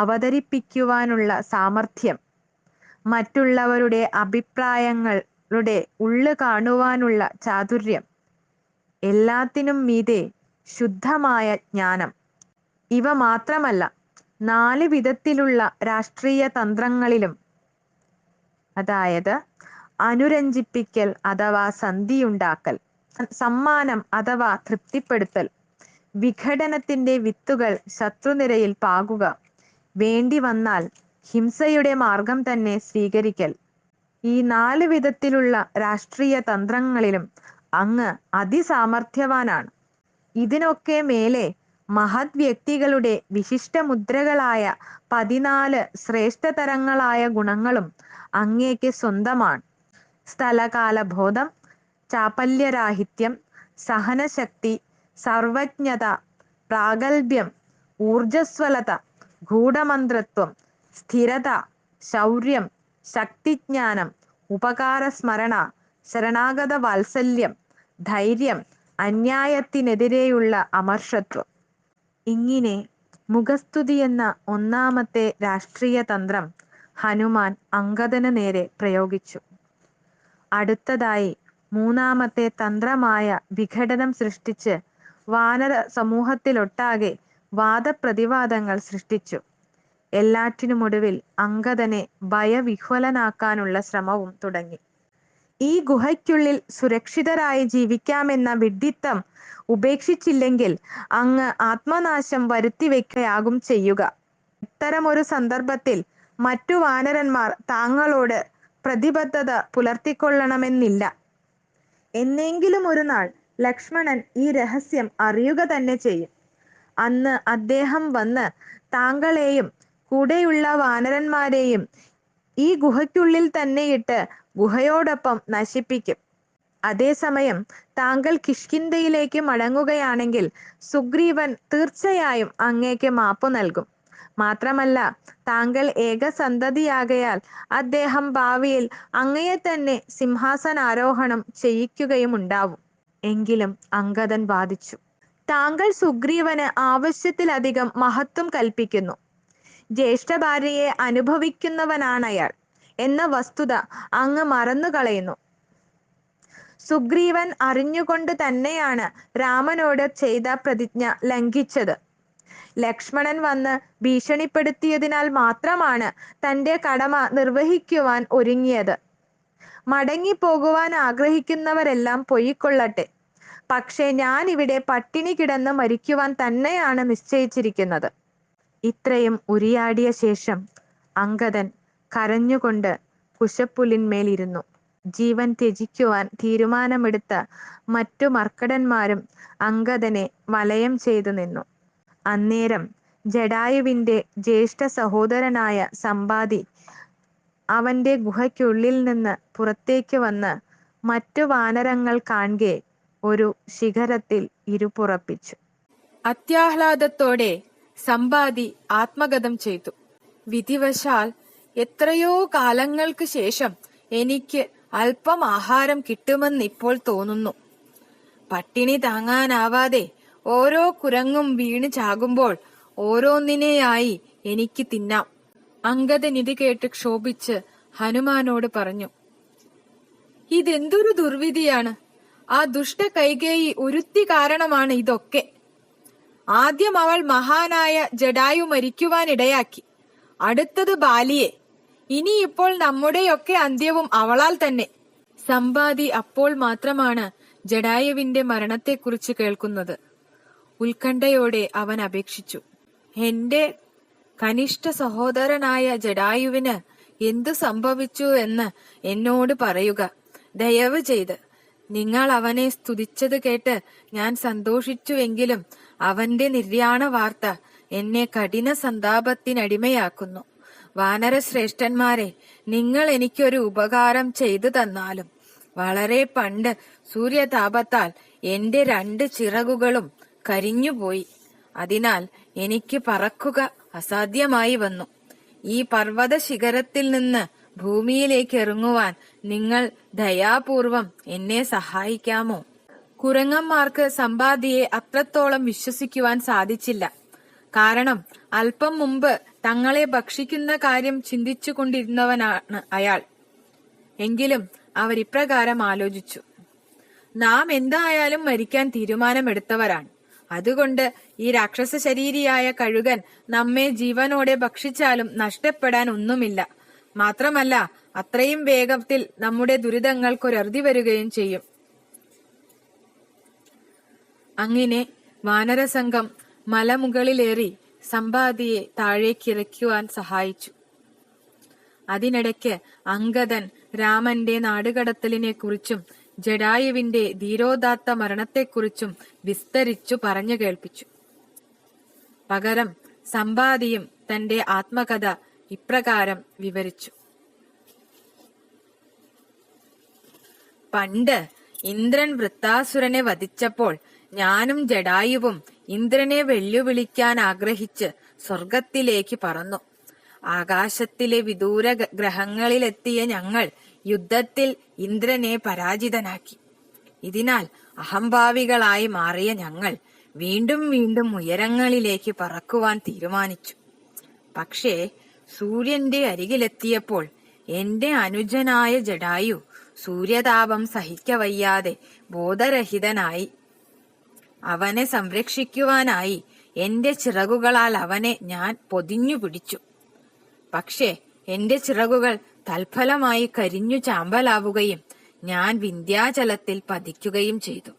അവതരിപ്പിക്കുവാനുള്ള സാമർഥ്യം, മറ്റുള്ളവരുടെ അഭിപ്രായങ്ങളുടെ ഉള്ളു കാണുവാനുള്ള ചാതുര്യം, എല്ലാത്തിനും മീതെ ശുദ്ധമായ ജ്ഞാനം. ഇവ മാത്രമല്ല, 4 വിധത്തിലുള്ള രാഷ്ട്രീയ തന്ത്രങ്ങളിലും, അതായത് അനുരഞ്ജിപ്പിക്കൽ അഥവാ സന്ധിയുണ്ടാക്കൽ, സമ്മാനം അഥവാ തൃപ്തിപ്പെടുത്തൽ, വിഘടനത്തിന്റെ വിത്തുകൾ ശത്രുനിരയിൽ പാകുക, വേണ്ടി വന്നാൽ ഹിംസയുടെ മാർഗം തന്നെ സ്വീകരിക്കൽ, ഈ 4 വിധത്തിലുള്ള രാഷ്ട്രീയ തന്ത്രങ്ങളിലും അങ്ങ് അതിസാമർഥ്യവാനാണ്. ഇതിനൊക്കെ മേലെ മഹത് വ്യക്തികളുടെ വിശിഷ്ടമുദ്രകളായ 14 ശ്രേഷ്ഠതരങ്ങളായ ഗുണങ്ങളും അങ്ങേക്ക് സ്വന്തമാണ്. സ്ഥലകാലബോധം, ചാപല്യരാഹിത്യം, സഹനശക്തി, സർവജ്ഞത, പ്രാഗൽഭ്യം, ഊർജ്ജസ്വലത, ഗൂഢമന്ത്രത്വം, സ്ഥിരത, ശൗര്യം, ശക്തിജ്ഞാനം, ഉപകാരസ്മരണ, ശരണാഗത വാത്സല്യം, ധൈര്യം, അന്യായത്തിനെതിരെയുള്ള അമർഷത്വം. ഇങ്ങനെ മുഖസ്തുതി എന്ന ഒന്നാമത്തെ രാഷ്ട്രീയ തന്ത്രം ഹനുമാൻ അംഗദന് നേരെ പ്രയോഗിച്ചു. അടുത്തതായി മൂന്നാമത്തെ തന്ത്രമായ വിഘടനം സൃഷ്ടിച്ച് വാനര സമൂഹത്തിലൊട്ടാകെ വാദപ്രതിവാദങ്ങൾ സൃഷ്ടിച്ചു. എല്ലാറ്റിനുമൊടുവിൽ അംഗദനെ ഭയവിഹ്വലനാക്കാനുള്ള ശ്രമവും തുടങ്ങി. ഈ ഗുഹയ്ക്കുള്ളിൽ സുരക്ഷിതരായി ജീവിക്കാമെന്ന വിഡ്ഢിത്തം ഉപേക്ഷിച്ചില്ലെങ്കിൽ അങ്ങ് ആത്മനാശം വരുത്തിവെക്കുകയാകും ചെയ്യുക. ഇത്തരമൊരു സന്ദർഭത്തിൽ മറ്റു വാനരന്മാർ താങ്കളോട് പ്രതിബദ്ധത പുലർത്തിക്കൊള്ളണമെന്നില്ല. എന്നെങ്കിലും ഒരു നാൾ ലക്ഷ്മണൻ ഈ രഹസ്യം അറിയുക തന്നെ ചെയ്യും. അന്ന് അദ്ദേഹം വന്ന് താങ്കളെയും കൂടെയുള്ള വാനരന്മാരെയും ഈ ഗുഹയ്ക്കുള്ളിൽ തന്നെയിട്ട് ഗുഹയോടൊപ്പം നശിപ്പിക്കും. അതേസമയം താങ്കൾ കിഷ്കിന്ധയിലേക്ക് മടങ്ങുകയാണെങ്കിൽ സുഗ്രീവൻ തീർച്ചയായും അങ്ങേക്ക് മാപ്പു നൽകും. മാത്രമല്ല, താങ്കൾ ഏകസന്തതിയാകയാൽ അദ്ദേഹം ഭാവിയിൽ അങ്ങയെ തന്നെ സിംഹാസനാരോഹണം ചെയ്യിക്കുകയുമുണ്ടാവും. എങ്കിലും അംഗദൻ വാദിച്ചു, താങ്കൾ സുഗ്രീവന് ആവശ്യത്തിലധികം മഹത്വം കൽപ്പിക്കുന്നു. ജ്യേഷ്ഠ ഭാര്യയെ അനുഭവിക്കുന്നവനാണയാൾ എന്ന വസ്തുത അങ്ങ് മറന്നുകളയുന്നു. സുഗ്രീവൻ അറിഞ്ഞുകൊണ്ട് തന്നെയാണ് രാമനോട് ചെയ്ത പ്രതിജ്ഞ ലംഘിച്ചത്. ലക്ഷ്മണൻ വന്ന് ഭീഷണിപ്പെടുത്തിയതിനാൽ മാത്രമാണ് തൻ്റെ കടമ നിർവഹിക്കുവാൻ ഒരുങ്ങിയത്. മടങ്ങിപ്പോകുവാൻ ആഗ്രഹിക്കുന്നവരെല്ലാം പൊയ്ക്കൊള്ളട്ടെ. പക്ഷേ ഞാൻ ഇവിടെ പട്ടിണി കിടന്ന് മരിക്കുവാൻ തന്നെയാണ് നിശ്ചയിച്ചിരിക്കുന്നത്. ഇത്രയും ഉരിയാടിയ ശേഷം അംഗദൻ കരഞ്ഞുകൊണ്ട് കുശപ്പുലിന്മേലിരുന്നു. ജീവൻ ത്യജിക്കുവാൻ തീരുമാനമെടുത്ത മറ്റു മർക്കടന്മാരും അംഗദനെ വലയം ചെയ്തു നിന്നു. അന്നേരം ജടായുവിൻ്റെ ജ്യേഷ്ഠ സഹോദരനായ സമ്പാതി അവൻ്റെ ഗുഹയ്ക്കുള്ളിൽ നിന്ന് പുറത്തേക്ക് വന്ന് മറ്റു വാനരങ്ങൾ കാൺകെ ഒരു ശിഖരത്തിൽ ഇരുപ്പുറപ്പിച്ചു. അത്യാഹ്ലാദത്തോടെ സമ്പാതി ആത്മഗതം ചെയ്തു. വിധിവശാൽ എത്രയോ കാലങ്ങൾക്ക് ശേഷം എനിക്ക് അല്പം ആഹാരം കിട്ടുമെന്നിപ്പോൾ തോന്നുന്നു. പട്ടിണി താങ്ങാനാവാതെ ഓരോ കുരങ്ങും വീണ് ചാകുമ്പോൾ ഓരോന്നിനെയായി എനിക്ക് തിന്നാം. അംഗദൻ ഇത് കേട്ട് ക്ഷോഭിച്ച് ഹനുമാനോട് പറഞ്ഞു, ഇതെന്തൊരു ദുർവിധിയാണ്. ആ ദുഷ്ട കൈകേയി ഒരുത്തി കാരണമാണ് ഇതൊക്കെ. ആദ്യം അവൾ മഹാനായ ജടായു മരിക്കുവാനിടയാക്കി. അടുത്തത് ബാലിയെ. ഇനിയിപ്പോൾ നമ്മുടെയൊക്കെ അന്ത്യവും അവളാൽ തന്നെ. സമ്പാതി അപ്പോൾ മാത്രമാണ് ജടായുവിന്റെ മരണത്തെക്കുറിച്ച് കേൾക്കുന്നത്. ഉത്കണ്ഠയോടെ അവൻ അപേക്ഷിച്ചു, എന്റെ കനിഷ്ഠ സഹോദരനായ ജടായുവിന് എന്തു സംഭവിച്ചു എന്ന് എന്നോട് പറയുക. ദയവ് ചെയ്ത്. നിങ്ങൾ അവനെ സ്തുതിച്ചത് കേട്ട് ഞാൻ സന്തോഷിച്ചുവെങ്കിലും അവന്റെ നിര്യാണ വാർത്ത എന്നെ കഠിന സന്താപത്തിനടിമയാക്കുന്നു. വാനരശ്രേഷ്ഠന്മാരെ, നിങ്ങൾ എനിക്കൊരു ഉപകാരം ചെയ്തു തന്നാലും. വളരെ പണ്ട് സൂര്യതാപത്താൽ എന്റെ 2 ചിറകുകളും കരിഞ്ഞുപോയി. അതിനാൽ എനിക്ക് പറക്കുക അസാധ്യമായി വന്നു. ഈ പർവ്വത ശിഖരത്തിൽ നിന്ന് ഭൂമിയിലേക്ക് ഇറങ്ങുവാൻ നിങ്ങൾ ദയാപൂർവം എന്നെ സഹായിക്കാമോ? കുരങ്ങന്മാർക്ക് സമ്പാദിയെ അത്രത്തോളം വിശ്വസിക്കുവാൻ സാധിച്ചില്ല. കാരണം അല്പം മുമ്പ് തങ്ങളെ ഭക്ഷിക്കുന്ന കാര്യം ചിന്തിച്ചു കൊണ്ടിരുന്നവനാണ് അയാൾ. എങ്കിലും അവരിപ്രകാരം ആലോചിച്ചു, നാം എന്തായാലും മരിക്കാൻ തീരുമാനമെടുത്തവരാണ്. അതുകൊണ്ട് ഈ രാക്ഷസ ശരീരിയായ കഴുകൻ നമ്മെ ജീവനോടെ ഭക്ഷിച്ചാലും നഷ്ടപ്പെടാൻ ഒന്നുമില്ല. മാത്രമല്ല, അത്രയും വേഗത്തിൽ നമ്മുടെ ദുരിതങ്ങൾക്കൊരറുതി വരികയും ചെയ്യും. അങ്ങനെ വാനരസംഘം മലമുകളിലേറി സമ്പാദിയെ താഴേക്കിറക്കുവാൻ സഹായിച്ചു. അതിനിടയ്ക്ക് അംഗദൻ രാമന്റെ നാടുകടത്തലിനെ കുറിച്ചും ജടായുവിന്റെ ധീരോദാത്ത മരണത്തെക്കുറിച്ചും വിസ്തരിച്ചു പറഞ്ഞു കേൾപ്പിച്ചു. പകരം സമ്പാദിയും തന്റെ ആത്മകഥ ഇപ്രകാരം വിവരിച്ചു. പണ്ട് ഇന്ദ്രൻ വൃത്താസുരനെ വധിച്ചപ്പോൾ ഞാനും ജടായുവും ഇന്ദ്രനെ വെല്ലുവിളിക്കാൻ ആഗ്രഹിച്ച് സ്വർഗത്തിലേക്ക് പറന്നു. ആകാശത്തിലെ വിദൂര ഗ്രഹങ്ങളിലെത്തിയ ഞങ്ങൾ യുദ്ധത്തിൽ ഇന്ദ്രനെ പരാജിതനാക്കി. ഇതിനാൽ അഹംഭാവികളായി മാറിയ ഞങ്ങൾ വീണ്ടും വീണ്ടും ഉയരങ്ങളിലേക്ക് പറക്കുവാൻ തീരുമാനിച്ചു. പക്ഷേ സൂര്യന്റെ അരികിലെത്തിയപ്പോൾ എന്റെ അനുജനായ ജടായു സൂര്യതാപം സഹിക്കവയ്യാതെ ബോധരഹിതനായി. അവനെ സംരക്ഷിക്കുവാനായി എന്റെ ചിറകുകളാൽ അവനെ ഞാൻ പൊതിഞ്ഞു പിടിച്ചു. പക്ഷേ എന്റെ ചിറകുകൾ തൽഫലമായി കരിഞ്ഞു ചാമ്പലാവുകയും ഞാൻ വിന്ധ്യാചലത്തിൽ പതിക്കുകയും ചെയ്തു.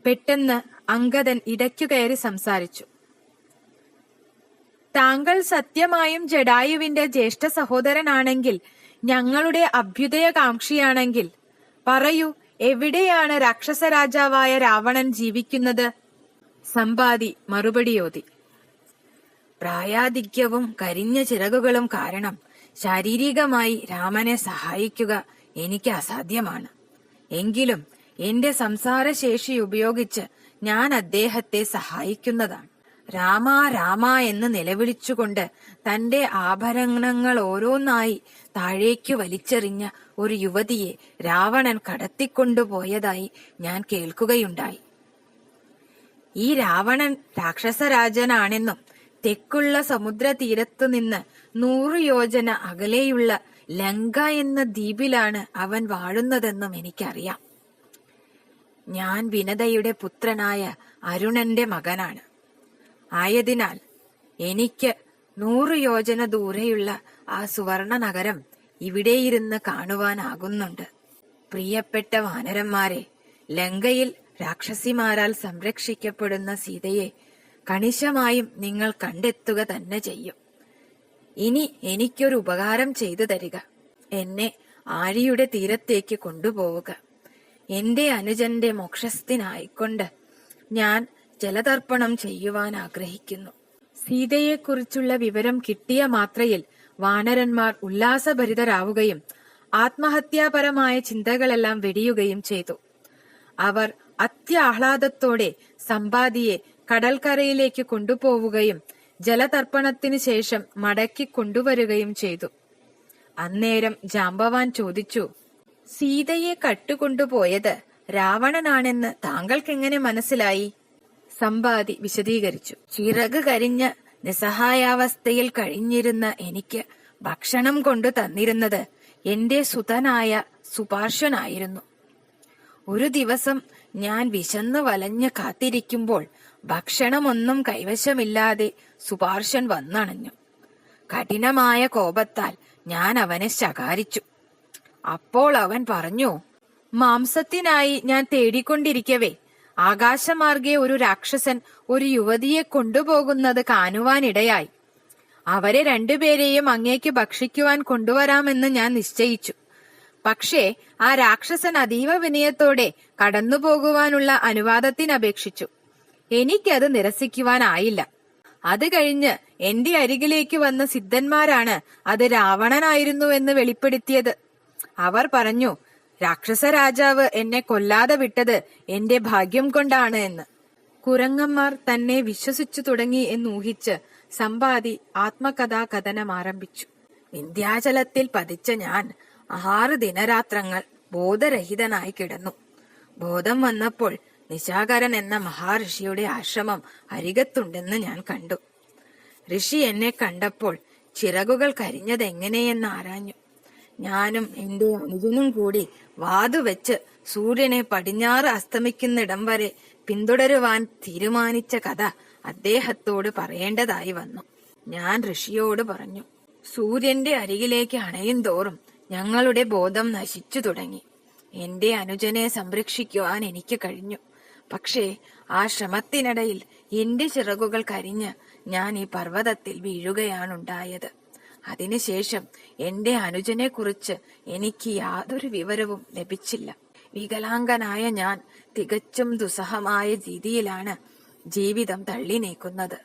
പെട്ടെന്ന് അംഗദൻ ഇടയ്ക്കു കയറി സംസാരിച്ചു. താങ്കൾ സത്യമായും ജടായുവിന്റെ ജ്യേഷ്ഠ സഹോദരനാണെങ്കിൽ, ഞങ്ങളുടെ അഭ്യുദയകാംക്ഷിയാണെങ്കിൽ പറയൂ, എവിടെയാണ് രാക്ഷസ രാജാവായ രാവണൻ ജീവിക്കുന്നത്? സമ്പാദി മറുപടിയോതി. പ്രായാധിക്യവും കരിഞ്ഞ ചിറകുകളും കാരണം ശാരീരികമായി രാമനെ സഹായിക്കുക എനിക്ക് അസാധ്യമാണ്. എങ്കിലും എന്റെ സംസാരശേഷി ഉപയോഗിച്ച് ഞാൻ അദ്ദേഹത്തെ സഹായിക്കുന്നതാണ്. രാമ രാമ എന്ന് നിലവിളിച്ചുകൊണ്ട് തന്റെ ആഭരണങ്ങൾ ഓരോന്നായി താഴേക്കു വലിച്ചെറിഞ്ഞ ഒരു യുവതിയെ രാവണൻ കടത്തിക്കൊണ്ടുപോയതായി ഞാൻ കേൾക്കുകയുണ്ടായി. ഈ രാവണൻ രാക്ഷസരാജനാണെന്നും തെക്കുള്ള സമുദ്ര തീരത്തുനിന്ന് 100 യോജന അകലെയുള്ള ലങ്ക എന്ന ദ്വീപിലാണ് അവൻ വാഴുന്നതെന്നും എനിക്കറിയാം. ഞാൻ വിനതയുടെ പുത്രനായ അരുണന്റെ മകനാണ്. ആയതിനാൽ എനിക്ക് 100 യോജന ദൂരെയുള്ള ആ സുവർണ നഗരം ഇവിടെയിരുന്ന് കാണുവാനാകുന്നുണ്ട്. പ്രിയപ്പെട്ട വാനരന്മാരെ, ലങ്കയിൽ രാക്ഷസിമാരാൽ സംരക്ഷിക്കപ്പെടുന്ന സീതയെ കണിശമായും നിങ്ങൾ കണ്ടെത്തുക തന്നെ ചെയ്യും. ഇനി എനിക്കൊരു ഉപകാരം ചെയ്തു തരിക. എന്നെ ആഴിയുടെ തീരത്തേക്ക് കൊണ്ടുപോവുക. എന്റെ അനുജന്റെ മോക്ഷത്തിനായിക്കൊണ്ട് ഞാൻ ജലതർപ്പണം ചെയ്യുവാൻ ആഗ്രഹിക്കുന്നു. സീതയെക്കുറിച്ചുള്ള വിവരം കിട്ടിയ മാത്രയിൽ വാനരന്മാർ ഉല്ലാസഭരിതരാവുകയും ആത്മഹത്യാപരമായ ചിന്തകളെല്ലാം വെടിയുകയും ചെയ്തു. അവർ അത്യാഹ്ലാദത്തോടെ സമ്പാദിയെ കടൽക്കരയിലേക്ക് കൊണ്ടുപോവുകയും ജലതർപ്പണത്തിനു ശേഷം മടക്കി കൊണ്ടുവരികയും ചെയ്തു. അന്നേരം ജാംബവാൻ ചോദിച്ചു, സീതയെ കട്ടുകൊണ്ടുപോയത് രാവണനാണെന്ന് താങ്കൾക്കെങ്ങനെ മനസ്സിലായി? സമ്പാദി വിശദീകരിച്ചു. ചിറക് കരിഞ്ഞ നിസ്സഹായാവസ്ഥയിൽ കഴിഞ്ഞിരുന്ന എനിക്ക് ഭക്ഷണം കൊണ്ടു തന്നിരുന്നത് എന്റെ സുതനായ സുപാർശ്വനായിരുന്നു. ഒരു ദിവസം ഞാൻ വിശന്നു വലഞ്ഞ് കാത്തിരിക്കുമ്പോൾ ഭക്ഷണമൊന്നും കൈവശമില്ലാതെ സുപാർശ്വൻ വന്നണഞ്ഞു. കഠിനമായ കോപത്താൽ ഞാൻ അവനെ ശകാരിച്ചു. അപ്പോൾ അവൻ പറഞ്ഞു, മാംസത്തിനായി ഞാൻ തേടിക്കൊണ്ടിരിക്കവേ ആകാശമാർഗെ ഒരു രാക്ഷസൻ ഒരു യുവതിയെ കൊണ്ടുപോകുന്നത് കാണുവാനിടയായി. അവരെ രണ്ടുപേരെയും അങ്ങേക്ക് ഭക്ഷിക്കുവാൻ കൊണ്ടുവരാമെന്ന് ഞാൻ നിശ്ചയിച്ചു. പക്ഷേ ആ രാക്ഷസൻ അതീവ വിനയത്തോടെ കടന്നുപോകുവാനുള്ള അനുവാദത്തിനപേക്ഷിച്ചു. എനിക്കത് നിരസിക്കുവാനായില്ല. അത് കഴിഞ്ഞ് എന്റെ അരികിലേക്ക് വന്ന സിദ്ധന്മാരാണ് അത് രാവണനായിരുന്നുവെന്ന് വെളിപ്പെടുത്തിയത്. അവർ പറഞ്ഞു, രാക്ഷസ രാജാവ് എന്നെ കൊല്ലാതെ വിട്ടത് എന്റെ ഭാഗ്യം കൊണ്ടാണ് എന്ന്. കുരങ്ങന്മാർ തന്നെ വിശ്വസിച്ചു തുടങ്ങി എന്നൂഹിച്ച് സമ്പാദി ആത്മകഥാകഥനം ആരംഭിച്ചു. വിന്ധ്യാചലത്തിൽ പതിച്ച ഞാൻ 6 ദിനരാത്രങ്ങൾ ബോധരഹിതനായി കിടന്നു. ബോധം വന്നപ്പോൾ നിശാകരൻ എന്ന മഹാഋഷിയുടെ ആശ്രമം അരികത്തുണ്ടെന്ന് ഞാൻ കണ്ടു. ഋഷി എന്നെ കണ്ടപ്പോൾ ചിറകുകൾ കരിഞ്ഞതെങ്ങനെയെന്ന് ആരാഞ്ഞു. ഞാനും എന്റെ അനുജനും കൂടി വാതുവെച്ച് സൂര്യനെ പടിഞ്ഞാറ് അസ്തമിക്കുന്നിടം വരെ പിന്തുടരുവാൻ തീരുമാനിച്ച കഥ അദ്ദേഹത്തോട് പറയേണ്ടതായി വന്നു. ഞാൻ ഋഷിയോട് പറഞ്ഞു, സൂര്യന്റെ അരികിലേക്ക് അണയും തോറും ഞങ്ങളുടെ ബോധം നശിച്ചു തുടങ്ങി. എന്റെ അനുജനെ സംരക്ഷിക്കുവാൻ എനിക്ക് കഴിഞ്ഞു. പക്ഷേ ആ ശ്രമത്തിനിടയിൽ എന്റെ ചിറകുകൾ കരിഞ്ഞ് ഞാൻ ഈ പർവ്വതത്തിൽ വീഴുകയാണുണ്ടായത്. അതിനുശേഷം എന്റെ അനുജനെ കുറിച്ച് എനിക്ക് യാതൊരു വിവരവും ലഭിച്ചില്ല. വികലാംഗനായ ഞാൻ തികച്ചും ദുസ്സഹമായ രീതിയിലാണ് ജീവിതം തള്ളി നീക്കുന്നത്.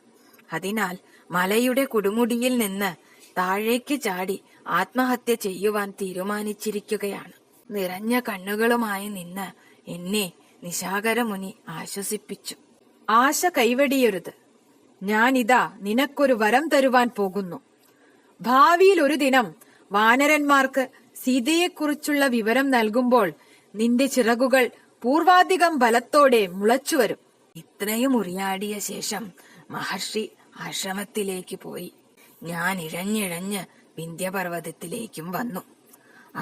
അതിനാൽ മലയുടെ കൊടുമുടിയിൽ നിന്ന് താഴേക്ക് ചാടി ആത്മഹത്യ ചെയ്യുവാൻ തീരുമാനിച്ചിരിക്കുകയാണ്. നിറഞ്ഞ കണ്ണുകളുമായി നിന്ന് എന്നെ നിശാകരമുനി ആശ്വസിപ്പിച്ചു. ആശ കൈവെടിയരുത്. ഞാനിതാ നിനക്കൊരു വരം തരുവാൻ പോകുന്നു. ഭാവിയിൽ ഒരു ദിനം വാനരന്മാർക്ക് സീതയെക്കുറിച്ചുള്ള വിവരം നൽകുമ്പോൾ നിന്റെ ചിറകുകൾ പൂർവാധികം ബലത്തോടെ മുളച്ചുവരും. ഇത്രയും ഉറിയാടിയ ശേഷം മഹർഷി ആശ്രമത്തിലേക്ക് പോയി. ഞാൻ ഇഴഞ്ഞിഴഞ്ഞ് വിന്ധ്യപർവ്വതത്തിലേക്കും വന്നു.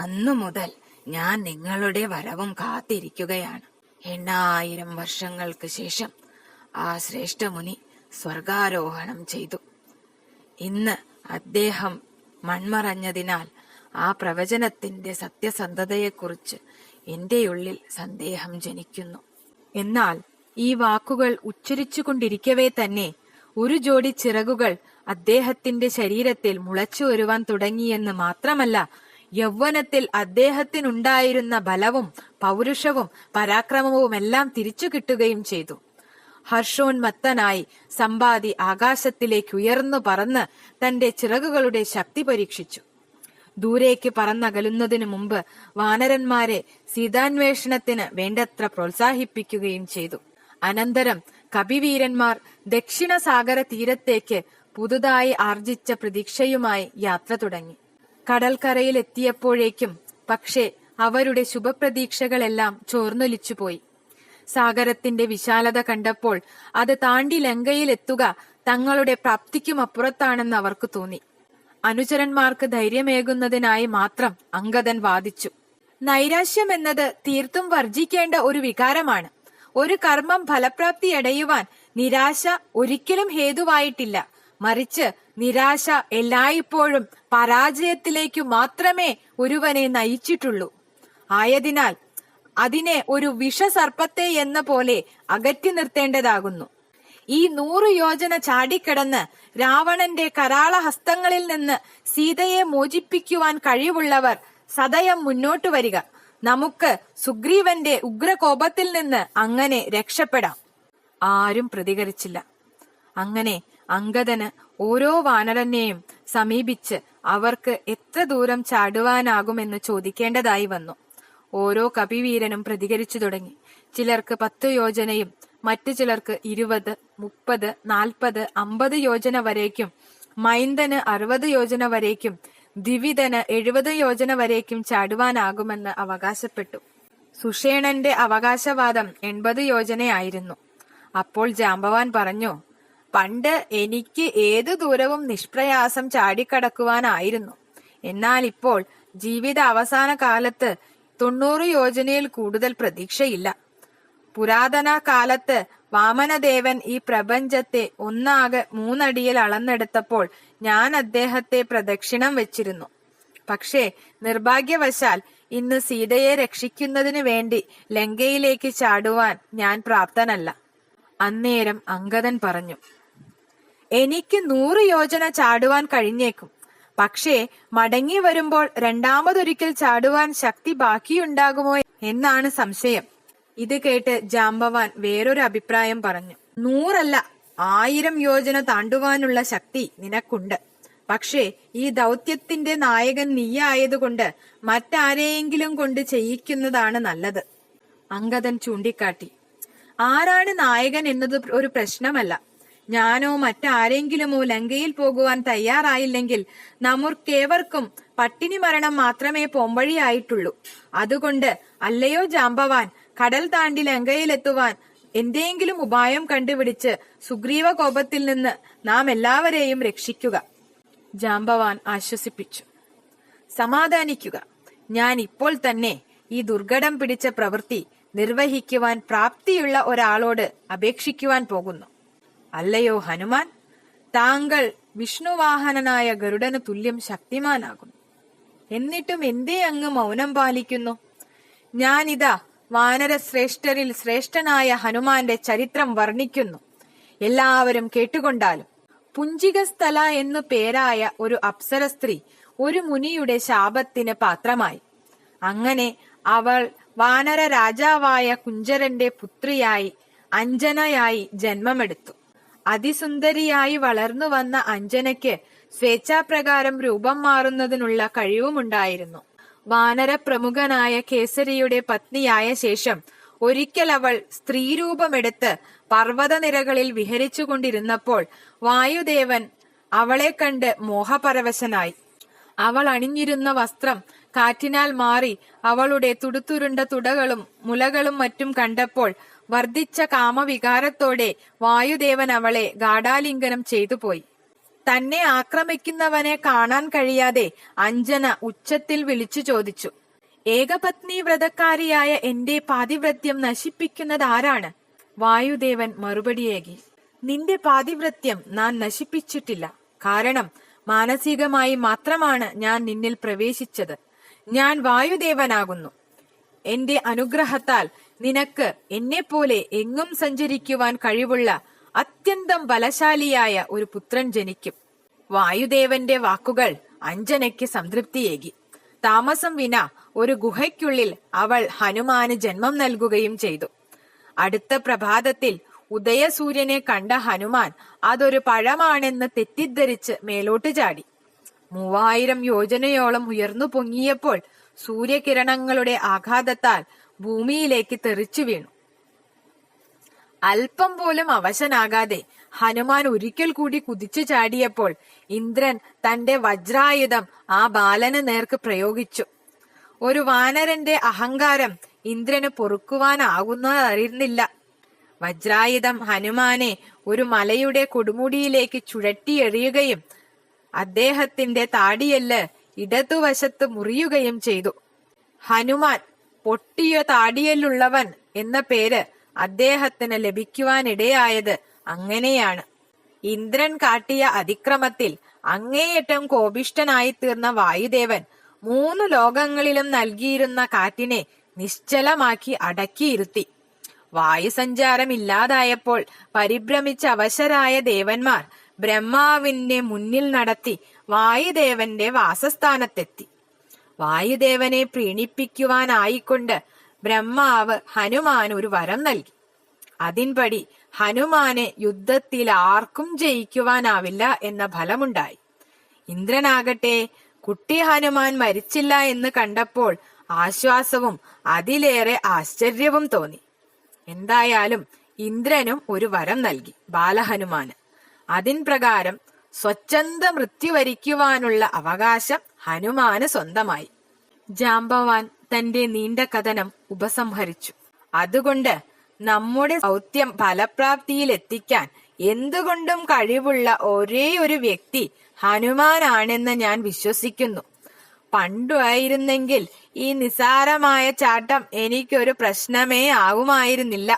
അന്നു മുതൽ ഞാൻ നിങ്ങളുടെ വരവും കാത്തിരിക്കുകയാണ്. 8000 വർഷങ്ങൾക്ക് ശേഷം ആ ശ്രേഷ്ഠമുനി സ്വർഗാരോഹണം ചെയ്തു. ഇന്ന് അദ്ദേഹം മൺമറഞ്ഞതിനാൽ ആ പ്രവചനത്തിന്റെ സത്യസന്ധതയെക്കുറിച്ച് എന്റെ ഉള്ളിൽ സന്ദേഹം ജനിക്കുന്നു. എന്നാൽ ഈ വാക്കുകൾ ഉച്ചരിച്ചുകൊണ്ടിരിക്കവേ തന്നെ ഒരു ജോഡി ചിറകുകൾ അദ്ദേഹത്തിന്റെ ശരീരത്തിൽ മുളച്ചു വരുവാൻ തുടങ്ങിയെന്ന് മാത്രമല്ല, യൗവനത്തിൽ അദ്ദേഹത്തിനുണ്ടായിരുന്ന ബലവും പൗരുഷവും പരാക്രമവുമെല്ലാം തിരിച്ചു കിട്ടുകയും ചെയ്തു. ഹർഷോന്മത്തനായി സമ്പാദി ആകാശത്തിലേക്ക് ഉയർന്നു പറന്ന് തന്റെ ചിറകുകളുടെ ശക്തി പരീക്ഷിച്ചു. ദൂരേക്ക് പറന്നകലുന്നതിനു മുമ്പ് വാനരന്മാരെ സീതാന്വേഷണത്തിന് വേണ്ടത്ര പ്രോത്സാഹിപ്പിക്കുകയും ചെയ്തു. അനന്തരം കപിവീരന്മാർ ദക്ഷിണ സാഗര തീരത്തേക്ക് പുതുതായി ആർജിച്ച പ്രതീക്ഷയുമായി യാത്ര തുടങ്ങി. കടൽക്കരയിലെത്തിയപ്പോഴേക്കും പക്ഷേ അവരുടെ ശുഭപ്രതീക്ഷകളെല്ലാം ചോർന്നൊലിച്ചുപോയി. സാഗരത്തിന്റെ വിശാലത കണ്ടപ്പോൾ അത് താണ്ടി ലങ്കയിലെത്തുക തങ്ങളുടെ പ്രാപ്തിക്കുമപ്പുറത്താണെന്ന് അവർക്ക് തോന്നി. അനുചരന്മാർക്ക് ധൈര്യമേകുന്നതിനായി മാത്രം അംഗദൻ വാദിച്ചു. നൈരാശ്യം എന്നത് തീർത്തും വർജിക്കേണ്ട ഒരു വികാരമാണ്. ഒരു കർമ്മം ഫലപ്രാപ്തിയടയുവാൻ നിരാശ ഒരിക്കലും ഹേതുവായിട്ടില്ല. മറിച്ച് നിരാശ എല്ലായ്പ്പോഴും പരാജയത്തിലേക്കു മാത്രമേ ഒരുവനെ നയിച്ചിട്ടുള്ളൂ. ആയതിനാൽ അതിനെ ഒരു വിഷസർപ്പത്തെ എന്ന പോലെ അകറ്റി നിർത്തേണ്ടതാകുന്നു. ഈ 100 യോജന ചാടിക്കടന്ന് രാവണന്റെ കരാള ഹസ്തങ്ങളിൽ നിന്ന് സീതയെ മോചിപ്പിക്കുവാൻ കഴിവുള്ളവർ സദയം മുന്നോട്ടു വരിക. നമുക്ക് സുഗ്രീവന്റെ ഉഗ്രകോപത്തിൽ നിന്ന് അങ്ങനെ രക്ഷപ്പെടാം. ആരും പ്രതികരിച്ചില്ല. അങ്ങനെ അംഗദന് ഓരോ വാനരനെയും സമീപിച്ച് അവർക്ക് എത്ര ദൂരം ചാടുവാനാകുമെന്ന് ചോദിക്കേണ്ടതായി വന്നു. ഓരോ കപിവീരനും പ്രതികരിച്ചു തുടങ്ങി. ചിലർക്ക് 10 യോജനയും മറ്റു ചിലർക്ക് 20, 30, 40, 50 യോജന വരേക്കും, മൈന്ദന് 60 യോജന വരേക്കും, ദ്വിവിധന് 70 യോജന വരേക്കും ചാടുവാനാകുമെന്ന് അവകാശപ്പെട്ടു. സുഷേണന്റെ അവകാശവാദം 80 യോജനയായിരുന്നു. അപ്പോൾ ജാംബവാൻ പറഞ്ഞു, പണ്ട് എനിക്ക് ഏതു ദൂരവും നിഷ്പ്രയാസം ചാടിക്കടക്കുവാനായിരുന്നു. എന്നാൽ ഇപ്പോൾ ജീവിത അവസാന കാലത്ത് 90 യോജനയിൽ കൂടുതൽ പ്രതീക്ഷയില്ല. പുരാതന കാലത്ത് വാമനദേവൻ ഈ പ്രപഞ്ചത്തെ ഒന്നാകെ 3 അടിയിൽ അളന്നെടുത്തപ്പോൾ ഞാൻ അദ്ദേഹത്തെ പ്രദക്ഷിണം വെച്ചിരുന്നു. പക്ഷേ നിർഭാഗ്യവശാൽ ഇന്ന് സീതയെ രക്ഷിക്കുന്നതിനു വേണ്ടി ലങ്കയിലേക്ക് ചാടുവാൻ ഞാൻ പ്രാപ്തനല്ല. അന്നേരം അംഗദൻ പറഞ്ഞു, എനിക്ക് 100 യോജന ചാടുവാൻ കഴിഞ്ഞേക്കും. പക്ഷേ മടങ്ങി വരുമ്പോൾ രണ്ടാമതൊരിക്കൽ ചാടുവാൻ ശക്തി ബാക്കിയുണ്ടാകുമോ എന്നാണ് സംശയം. ഇത് കേട്ട് ജാംബവാൻ വേറൊരു അഭിപ്രായം പറഞ്ഞു. 100 അല്ല, 1000 യോജന താണ്ടുവാനുള്ള ശക്തി നിനക്കുണ്ട്. പക്ഷേ ഈ ദൗത്യത്തിന്റെ നായകൻ നീയായതുകൊണ്ട് മറ്റാരെയെങ്കിലും കൊണ്ട് ചെയ്യിക്കുന്നതാണ് നല്ലത്. അംഗദൻ ചൂണ്ടിക്കാട്ടി. ആരാണ് നായകൻ എന്നത് ഒരു പ്രശ്നമല്ല. ഞാനോ മറ്റാരെങ്കിലുമോ ലങ്കയിൽ പോകുവാൻ തയ്യാറായില്ലെങ്കിൽ നമുക്കേവർക്കും പട്ടിണി മരണം മാത്രമേ പോംവഴിയായിട്ടുള്ളൂ. അതുകൊണ്ട് അല്ലയോ ജാംബവാൻ, കടൽ താണ്ടി ലങ്കയിലെത്തുവാൻ എന്തെങ്കിലും ഉപായം കണ്ടുപിടിച്ച് സുഗ്രീവ കോപത്തിൽ നിന്ന് നാം എല്ലാവരെയും രക്ഷിക്കുക. ജാംബവാൻ ആശ്വസിപ്പിച്ചു. സമാധാനിക്കുക. ഞാൻ ഇപ്പോൾ തന്നെ ഈ ദുർഘടം പിടിച്ച പ്രവൃത്തി നിർവഹിക്കുവാൻ പ്രാപ്തിയുള്ള ഒരാളോട് അപേക്ഷിക്കുവാൻ പോകുന്നു. അല്ലയോ ഹനുമാൻ, താങ്കൾ വിഷ്ണുവാഹനനായ ഗരുഡന് തുല്യം ശക്തിമാനാകുന്നു. എന്നിട്ടും എന്തേ അങ്ങ് മൗനം പാലിക്കുന്നു? ഞാനിതാ വാനരശ്രേഷ്ഠരിൽ ശ്രേഷ്ഠനായ ഹനുമാന്റെ ചരിത്രം വർണ്ണിക്കുന്നു. എല്ലാവരും കേട്ടുകൊണ്ടാലും. പുഞ്ചികസ്ഥല എന്നു പേരായ ഒരു അപ്സര സ്ത്രീ ഒരു മുനിയുടെ ശാപത്തിന് പാത്രമായി. അങ്ങനെ അവൾ വാനര രാജാവായ കുഞ്ചരന്റെ പുത്രിയായി അഞ്ജനയായി ജന്മമെടുത്തു. അതിസുന്ദരിയായി വളർന്നു വന്ന അഞ്ജനയ്ക്ക് സ്വേച്ഛാപ്രകാരം രൂപം മാറുന്നതിനുള്ള കഴിവുമുണ്ടായിരുന്നു. വാനര പ്രമുഖനായ കേസരിയുടെ പത്നിയായ ശേഷം ഒരിക്കൽ അവൾ സ്ത്രീരൂപമെടുത്ത് പർവ്വതനിരകളിൽ വിഹരിച്ചുകൊണ്ടിരുന്നപ്പോൾ വായുദേവൻ അവളെ കണ്ട് മോഹപരവശനായി. അവൾ അണിഞ്ഞിരുന്ന വസ്ത്രം കാറ്റിനാൽ മാറി അവളുടെ തുടുത്തുരുണ്ട തുടകളും മുലകളും മറ്റും കണ്ടപ്പോൾ വർദ്ധിച്ച കാമവികാരത്തോടെ വായുദേവൻ അവളെ ഗാഢാലിംഗനം ചെയ്തുപോയി. തന്നെ ആക്രമിക്കുന്നവനെ കാണാൻ കഴിയാതെ അഞ്ജന ഉച്ചത്തിൽ വിളിച്ചു ചോദിച്ചു, ഏകപത്നി വ്രതക്കാരിയായ എന്റെ പാതിവ്രത്യം നശിപ്പിക്കുന്നതാരാണ്? വായുദേവൻ മറുപടിയേകി, നിന്റെ പാതിവ്രത്യം ഞാൻ നശിപ്പിച്ചിട്ടില്ല. കാരണം മാനസികമായി മാത്രമാണ് ഞാൻ നിന്നിൽ പ്രവേശിച്ചത്. ഞാൻ വായുദേവനാകുന്നു. എന്റെ അനുഗ്രഹത്താൽ നിനക്ക് എന്നെപ്പോലെ എങ്ങും സഞ്ചരിക്കുവാൻ കഴിവുള്ള അത്യന്തം ബലശാലിയായ ഒരു പുത്രൻ ജനിക്കും. വായുദേവന്റെ വാക്കുകൾ അഞ്ജനയ്ക്ക് സംതൃപ്തിയേകി. താമസം വിന ഒരു ഗുഹയ്ക്കുള്ളിൽ അവൾ ഹനുമാന് ജന്മം നൽകുകയും ചെയ്തു. അടുത്ത പ്രഭാതത്തിൽ ഉദയസൂര്യനെ കണ്ട ഹനുമാൻ അതൊരു പഴമാണെന്ന് തെറ്റിദ്ധരിച്ച് മേലോട്ട് ചാടി. 3000 യോജനയോളം ഉയർന്നു പൊങ്ങിയപ്പോൾ സൂര്യകിരണങ്ങളുടെ ആഘാതത്താൽ ഭൂമിയിലേക്ക് തെറിച്ചു വീണു. അല്പം പോലും അവശനാകാതെ ഹനുമാൻ ഒരിക്കൽ കൂടി കുതിച്ചു ചാടിയപ്പോൾ ഇന്ദ്രൻ തന്റെ വജ്രായുധം ആ ബാലന് നേർക്ക് പ്രയോഗിച്ചു. ഒരു വാനരന്റെ അഹങ്കാരം ഇന്ദ്രന് പൊറുക്കുവാനാകുന്നതറിയുന്നില്ല. വജ്രായുധം ഹനുമാനെ ഒരു മലയുടെ കൊടുമുടിയിലേക്ക് ചുഴറ്റിയെറിയുകയും അദ്ദേഹത്തിന്റെ താടിയെല്ല് ഇടതുവശത്ത് മുറിയുകയും ചെയ്തു. ഹനുമാൻ പൊട്ടിയ താടിയെല്ലുള്ളവൻ എന്ന പേര് അദ്ദേഹത്തിന് ലഭിക്കുവാനിടയായത് അങ്ങനെയാണ്. ഇന്ദ്രൻ കാട്ടിയ അതിക്രമത്തിൽ അങ്ങേയറ്റം കോപിഷ്ഠനായി തീർന്ന വായുദേവൻ 3 ലോകങ്ങളിലും നൽകിയിരുന്ന കാറ്റിനെ നിശ്ചലമാക്കി അടക്കിയിരുത്തി. വായുസഞ്ചാരം ഇല്ലാതായപ്പോൾ പരിഭ്രമിച്ച അവശരായ ദേവന്മാർ ബ്രഹ്മാവിന്റെ മുന്നിൽ നടത്തി വായുദേവന്റെ വാസസ്ഥാനത്തെത്തി. വായുദേവനെ പ്രീണിപ്പിക്കുവാനായിക്കൊണ്ട് ബ്രഹ്മാവ് ഹനുമാൻ ഒരു വരം നൽകി. അതിൻപടി ഹനുമാനെ യുദ്ധത്തിൽ ആർക്കും ജയിക്കുവാനാവില്ല എന്ന ഫലമുണ്ടായി. ഇന്ദ്രനാകട്ടെ കുട്ടി ഹനുമാൻ മരിച്ചില്ല എന്ന് കണ്ടപ്പോൾ ആശ്വാസവും അതിലേറെ ആശ്ചര്യവും തോന്നി. എന്തായാലും ഇന്ദ്രനും ഒരു വരം നൽകി ബാലഹനുമാന്. അതിൻ പ്രകാരം സ്വച്ഛന്ത മൃത്യു വരിക്കുവാനുള്ള അവകാശം ഹനുമാന് സ്വന്തമായി. ജാംബവാൻ തന്റെ നീണ്ട കഥനം ഉപസംഹരിച്ചു. അതുകൊണ്ട് നമ്മുടെ ദൗത്യം ഫലപ്രാപ്തിയിൽ എത്തിക്കാൻ എന്തുകൊണ്ടും കഴിവുള്ള ഒരേ ഒരു വ്യക്തി ഹനുമാനാണെന്ന് ഞാൻ വിശ്വസിക്കുന്നു. പണ്ടുമായിരുന്നെങ്കിൽ ഈ നിസാരമായ ചാട്ടം എനിക്കൊരു പ്രശ്നമേ ആവുമായിരുന്നില്ല.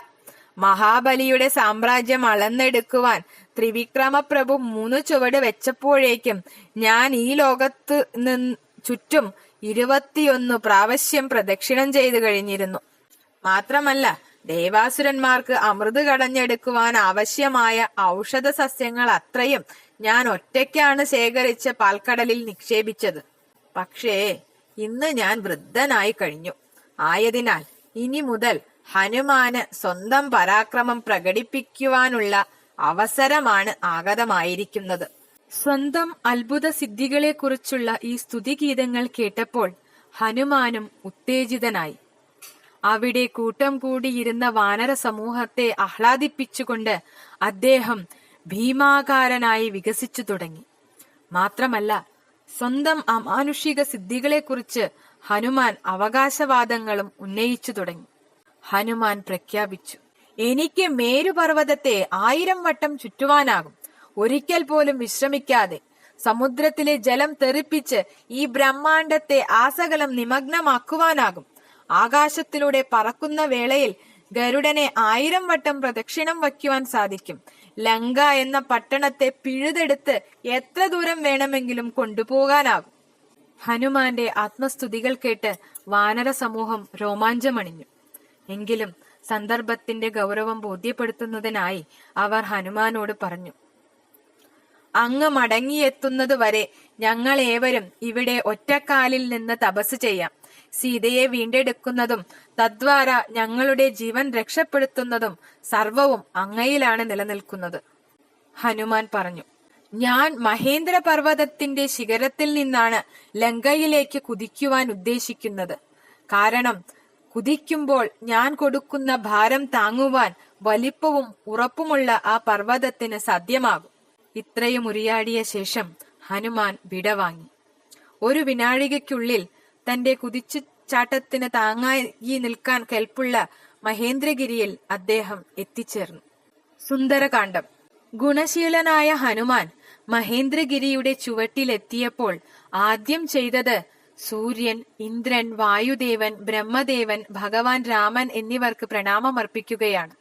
മഹാബലിയുടെ സാമ്രാജ്യം അളന്നെടുക്കുവാൻ ത്രിവിക്രമപ്രഭു 3 ചുവട് വെച്ചപ്പോഴേക്കും ഞാൻ ഈ ലോകത്ത് ചുറ്റും 21 പ്രാവശ്യം പ്രദക്ഷിണം ചെയ്തു കഴിഞ്ഞിരുന്നു. മാത്രമല്ല ദേവാസുരന്മാർക്ക് അമൃത് കടഞ്ഞെടുക്കുവാൻ ആവശ്യമായ ഔഷധ സസ്യങ്ങൾ അത്രയും ഞാൻ ഒറ്റയ്ക്കാണ് ശേഖരിച്ച് പാൽക്കടലിൽ നിക്ഷേപിച്ചത്. പക്ഷേ ഇന്ന് ഞാൻ വൃദ്ധനായി കഴിഞ്ഞു. ആയതിനാൽ ഇനി മുതൽ ഹനുമാന് സ്വന്തം പരാക്രമം പ്രകടിപ്പിക്കുവാനുള്ള അവസരമാണ് ആഗതമായിരിക്കുന്നത്. സ്വന്തം അത്ഭുത സിദ്ധികളെക്കുറിച്ചുള്ള ഈ സ്തുതിഗീതങ്ങൾ കേട്ടപ്പോൾ ഹനുമാനും ഉത്തേജിതനായി. അവിടെ കൂട്ടം കൂടിയിരുന്ന വാനര സമൂഹത്തെ ആഹ്ലാദിപ്പിച്ചുകൊണ്ട് അദ്ദേഹം ഭീമാകാരനായി വികസിച്ചു തുടങ്ങി. മാത്രമല്ല സ്വന്തം അമാനുഷിക സിദ്ധികളെക്കുറിച്ച് ഹനുമാൻ അവകാശവാദങ്ങളും ഉന്നയിച്ചു തുടങ്ങി. ഹനുമാൻ പ്രഖ്യാപിച്ചു, എനിക്ക് മേരുപർവ്വതത്തെ 1000 വട്ടം ചുറ്റുവാനാകും. ഒരിക്കൽ പോലും വിശ്രമിക്കാതെ സമുദ്രത്തിലെ ജലം തെറിപ്പിച്ച് ഈ ബ്രഹ്മാണ്ടത്തെ ആസകലം നിമഗ്നമാക്കുവാനാകും. ആകാശത്തിലൂടെ പറക്കുന്ന വേളയിൽ ഗരുഡനെ 1000 വട്ടം പ്രദക്ഷിണം വയ്ക്കുവാൻ സാധിക്കും. ലങ്ക എന്ന പട്ടണത്തെ പിഴുതെടുത്ത് എത്ര ദൂരം വേണമെങ്കിലും കൊണ്ടുപോകാനാകും. ഹനുമാന്റെ ആത്മസ്തുതികൾ കേട്ട് വാനര സമൂഹം രോമാഞ്ചമണിഞ്ഞു. എങ്കിലും സന്ദർഭത്തിന്റെ ഗൗരവം ബോധ്യപ്പെടുത്തുന്നതിനായി അവർ ഹനുമാനോട് പറഞ്ഞു, അങ്ങ് മടങ്ങിയെത്തുന്നത് വരെ ഞങ്ങൾ ഏവരും ഇവിടെ ഒറ്റക്കാലിൽ നിന്ന് തപസ് ചെയ്യാം. സീതയെ വീണ്ടെടുക്കുന്നതും തദ്വാര ഞങ്ങളുടെ ജീവൻ രക്ഷപ്പെടുത്തുന്നതും സർവവും അങ്ങയിലാണ് നിലനിൽക്കുന്നത്. ഹനുമാൻ പറഞ്ഞു, ഞാൻ മഹേന്ദ്ര പർവ്വതത്തിന്റെ ശിഖരത്തിൽ നിന്നാണ് ലങ്കയിലേക്ക് കുതിക്കുവാൻ ഉദ്ദേശിക്കുന്നത്. കാരണം കുതിക്കുമ്പോൾ ഞാൻ കൊടുക്കുന്ന ഭാരം താങ്ങുവാൻ വലിപ്പവും ഉറപ്പുമുള്ള ആ പർവ്വതത്തിന് സാധ്യമാകും. ഇത്രയും ഉരിയാടിയ ശേഷം ഹനുമാൻ വിടവാങ്ങി. ഒരു വിനാഴികയ്ക്കുള്ളിൽ തന്റെ കുതിച്ചുചാട്ടത്തിന് താങ്ങായി നിൽക്കാൻ കെൽപ്പുള്ള മഹേന്ദ്രഗിരിയിൽ അദ്ദേഹം എത്തിച്ചേർന്നു. സുന്ദരകാന്ഡം. ഗുണശീലനായ ഹനുമാൻ മഹേന്ദ്രഗിരിയുടെ ചുവട്ടിലെത്തിയപ്പോൾ ആദ്യം ചെയ്തത് സൂര്യൻ, ഇന്ദ്രൻ, വായുദേവൻ, ബ്രഹ്മദേവൻ, ഭഗവാൻ രാമൻ എന്നിവർക്ക് പ്രണാമമർപ്പിക്കുകയാണ്.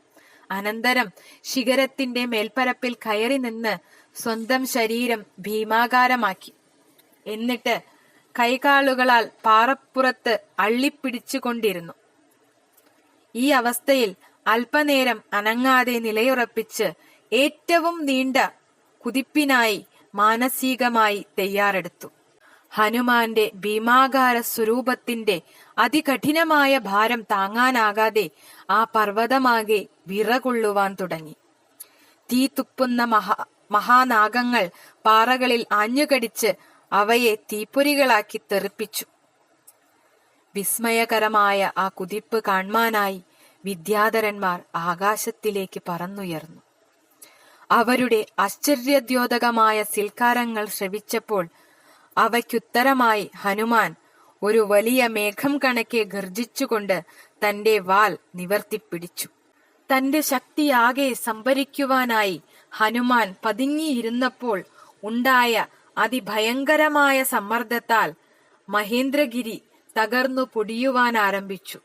അനന്തരം ശിഖരത്തിന്റെ മേൽപ്പരപ്പിൽ കയറി നിന്ന് സ്വന്തം ശരീരം ഭീമാകാരമാക്കി. എന്നിട്ട് കൈകാലുകളാൽ പാറപ്പുറത്ത് അള്ളിപ്പിടിച്ചുകൊണ്ടിരുന്നു. ഈ അവസ്ഥയിൽ അല്പനേരം അനങ്ങാതെ നിലയുറപ്പിച്ച് ഏറ്റവും നീണ്ട കുതിപ്പിനായി മാനസികമായി തയ്യാറെടുത്തു. ഹനുമാന്റെ ഭീമാകാര സ്വരൂപത്തിന്റെ അതികഠിനമായ ഭാരം താങ്ങാനാകാതെ ആ പർവ്വതമാകെ വിറകൊള്ളുവാൻ തുടങ്ങി. തീ തുപ്പുന്ന മഹാനാഗങ്ങൾ പാറകളിൽ ആഞ്ഞുകടിച്ച് അവയെ തീപ്പൊരികളാക്കി തെറിപ്പിച്ചു. വിസ്മയകരമായ ആ കുതിപ്പ് കാണാനായി വിദ്യാധരന്മാർ ആകാശത്തിലേക്ക് പറന്നുയർന്നു. അവരുടെ ആശ്ചര്യദ്യോതകമായ സിൽക്കാരങ്ങൾ ശ്രവിച്ചപ്പോൾ അവയ്ക്കുത്തരമായി ഹനുമാൻ ഒരു വലിയ മേഘം കണക്കെ ഗർജിച്ചുകൊണ്ട് തന്റെ വാൾ നിവർത്തിപ്പിടിച്ചു. തന്റെ ശക്തിയാകെ സംഭരിക്കുവാനായി ഹനുമാൻ പതുങ്ങിയിരുന്നപ്പോൾ ഉണ്ടായ അതിഭയങ്കരമായ സമ്മർദ്ദത്താൽ മഹേന്ദ്രഗിരി തകർന്നു പൊടിയുവാനാരംഭിച്ചു.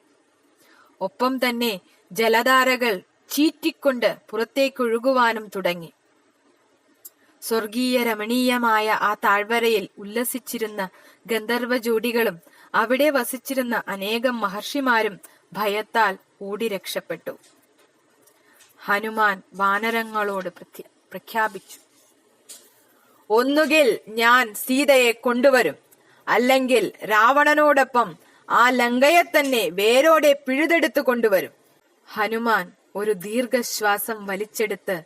ഒപ്പം തന്നെ ജലധാരകൾ ചീറ്റിക്കൊണ്ട് പുറത്തേക്കൊഴുകുവാനും തുടങ്ങി. സ്വർഗീയ രമണീയമായ ആ താഴ്വരയിൽ ഉല്ലസിച്ചിരുന്ന ഗന്ധർവ ജോഡികളും അവിടെ വസിച്ചിരുന്ന അനേകം മഹർഷിമാരും ഭയത്താൽ ഓടി രക്ഷപ്പെട്ടു. ഹനുമാൻ വാനരങ്ങളോട് പ്രഖ്യാപിച്ചു, ഒന്നുകിൽ ഞാൻ സീതയെ കൊണ്ടുവരും, അല്ലെങ്കിൽ രാവണനോടൊപ്പം ആ ലങ്കയെ തന്നെ വേരോടെ പിഴുതെടുത്തു കൊണ്ടുവരും. ഹനുമാൻ ഒരു ദീർഘശ്വാസം വലിച്ചെടുത്ത്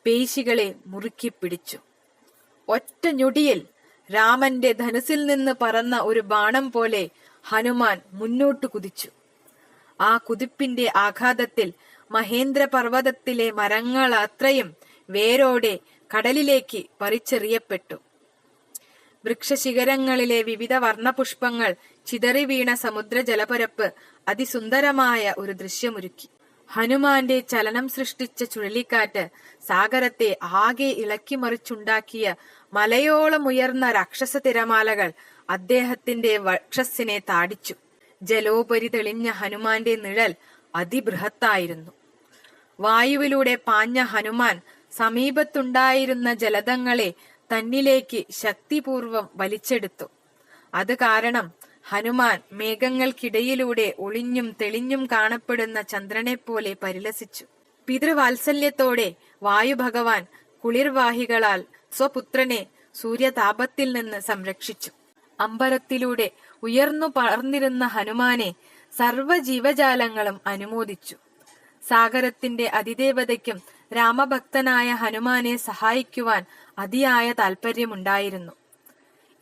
പേശികളെ മുറുക്കി പിടിച്ചു. ഒറ്റ ഞൊടിയിൽ രാമന്റെ ധനുസിൽ നിന്ന് പറന്ന ഒരു ബാണം പോലെ ഹനുമാൻ മുന്നോട്ടു കുതിച്ചു. ആ കുതിപ്പിന്റെ ആഘാതത്തിൽ മഹേന്ദ്ര പർവ്വതത്തിലെ മരങ്ങൾ അത്രയും വേരോടെ കടലിലേക്ക് പറിച്ചെറിയപ്പെട്ടു. വൃക്ഷശിഖരങ്ങളിലെ വിവിധ വർണ്ണപുഷ്പങ്ങൾ ചിതറി വീണ സമുദ്ര ജലപരപ്പ് അതിസുന്ദരമായ ഒരു ദൃശ്യമൊരുക്കി. ഹനുമാന്റെ ചലനം സൃഷ്ടിച്ച ചുഴലിക്കാറ്റ് സാഗരത്തെ ആകെ ഇളക്കിമറിച്ചുണ്ടാക്കിയ മലയോളം ഉയർന്ന രാക്ഷസ തിരമാലകൾ അദ്ദേഹത്തിന്റെ വക്ഷസ്സിനെ താടിച്ചു. ജലോപരി തെളിഞ്ഞ ഹനുമാന്റെ നിഴൽ അതിബൃഹത്തായിരുന്നു. വായുവിലൂടെ പാഞ്ഞ ഹനുമാൻ സമീപത്തുണ്ടായിരുന്ന ജലതങ്ങളെ തന്നിലേക്ക് ശക്തിപൂർവം വലിച്ചെടുത്തു. അത് കാരണം ഹനുമാൻ മേഘങ്ങൾക്കിടയിലൂടെ ഒളിഞ്ഞും തെളിഞ്ഞും കാണപ്പെടുന്ന ചന്ദ്രനെപ്പോലെ പരിലസിച്ചു. പിതൃവാത്സല്യത്തോടെ വായുഭഗവാൻ കുളിർവാഹികളാൽ സ്വപുത്രനെ സൂര്യതാപത്തിൽ നിന്ന് സംരക്ഷിച്ചു. അമ്പരത്തിലൂടെ ഉയർന്നു പറന്നിരുന്ന ഹനുമാനെ സർവ്വജീവജാലങ്ങളും അനുമോദിച്ചു. സാഗരത്തിന്റെ അതിദേവതയ്ക്കും രാമഭക്തനായ ഹനുമാനെ സഹായിക്കുവാൻ അതിയായ താൽപര്യമുണ്ടായിരുന്നു.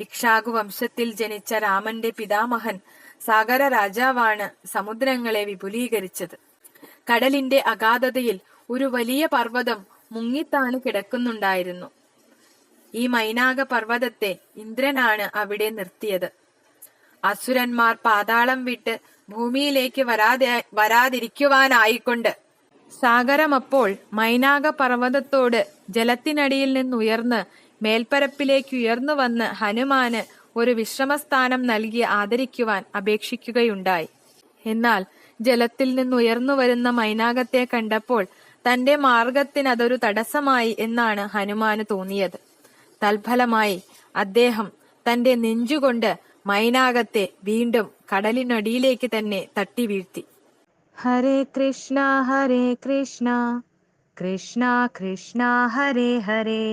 ഇക്ഷ്വാകു വംശത്തിൽ ജനിച്ച രാമന്റെ പിതാമഹൻ സാഗര രാജാവാണ് സമുദ്രങ്ങളെ വിപുലീകരിച്ചത്. കടലിന്റെ അഗാധതയിൽ ഒരു വലിയ പർവ്വതം മുങ്ങിത്താണ് കിടക്കുന്നുണ്ടായിരുന്നു. ഈ മൈനാക പർവ്വതത്തെ ഇന്ദ്രനാണ് അവിടെ നിർത്തിയത്. അസുരന്മാർ പാതാളം വിട്ട് ഭൂമിയിലേക്ക് വരാതിരിക്കുവാനായിക്കൊണ്ട് സാഗരം അപ്പോൾ മൈനാക പർവ്വതത്തോട് ജലത്തിനടിയിൽ നിന്നുയർന്ന് മേൽപ്പരപ്പിലേക്ക് ഉയർന്നു വന്ന് ഹനുമാന് ഒരു വിശ്രമസ്ഥാനം നൽകി ആദരിക്കുവാൻ അപേക്ഷിക്കുകയുണ്ടായി. എന്നാൽ ജലത്തിൽ നിന്നുയർന്നു വരുന്ന മൈനാകത്തെ കണ്ടപ്പോൾ തന്റെ മാർഗത്തിന് അതൊരു തടസ്സമായി എന്നാണ് ഹനുമാന് തോന്നിയത്. തൽഫലമായി അദ്ദേഹം തന്റെ നെഞ്ചുകൊണ്ട് മൈനാകത്തെ വീണ്ടും കടലിനടിയിലേക്ക് തന്നെ തട്ടി വീഴ്ത്തി. ഹരേ കൃഷ്ണ കൃഷ്ണ കൃഷ്ണ ഹരേ ഹരേ,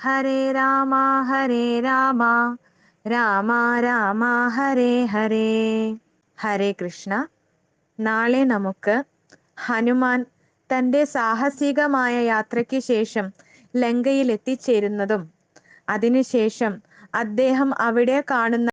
ഹരേ രാമ രാമ രാമ ഹരേ ഹരേ. ഹരേ കൃഷ്ണ. നാളെ നമുക്ക് ഹനുമാൻ തൻ്റെ സാഹസികമായ യാത്രയ്ക്ക് ശേഷം ലങ്കയിൽ എത്തിച്ചേരുന്നതും അതിനുശേഷം അദ്ദേഹം അവിടെ കാണുന്ന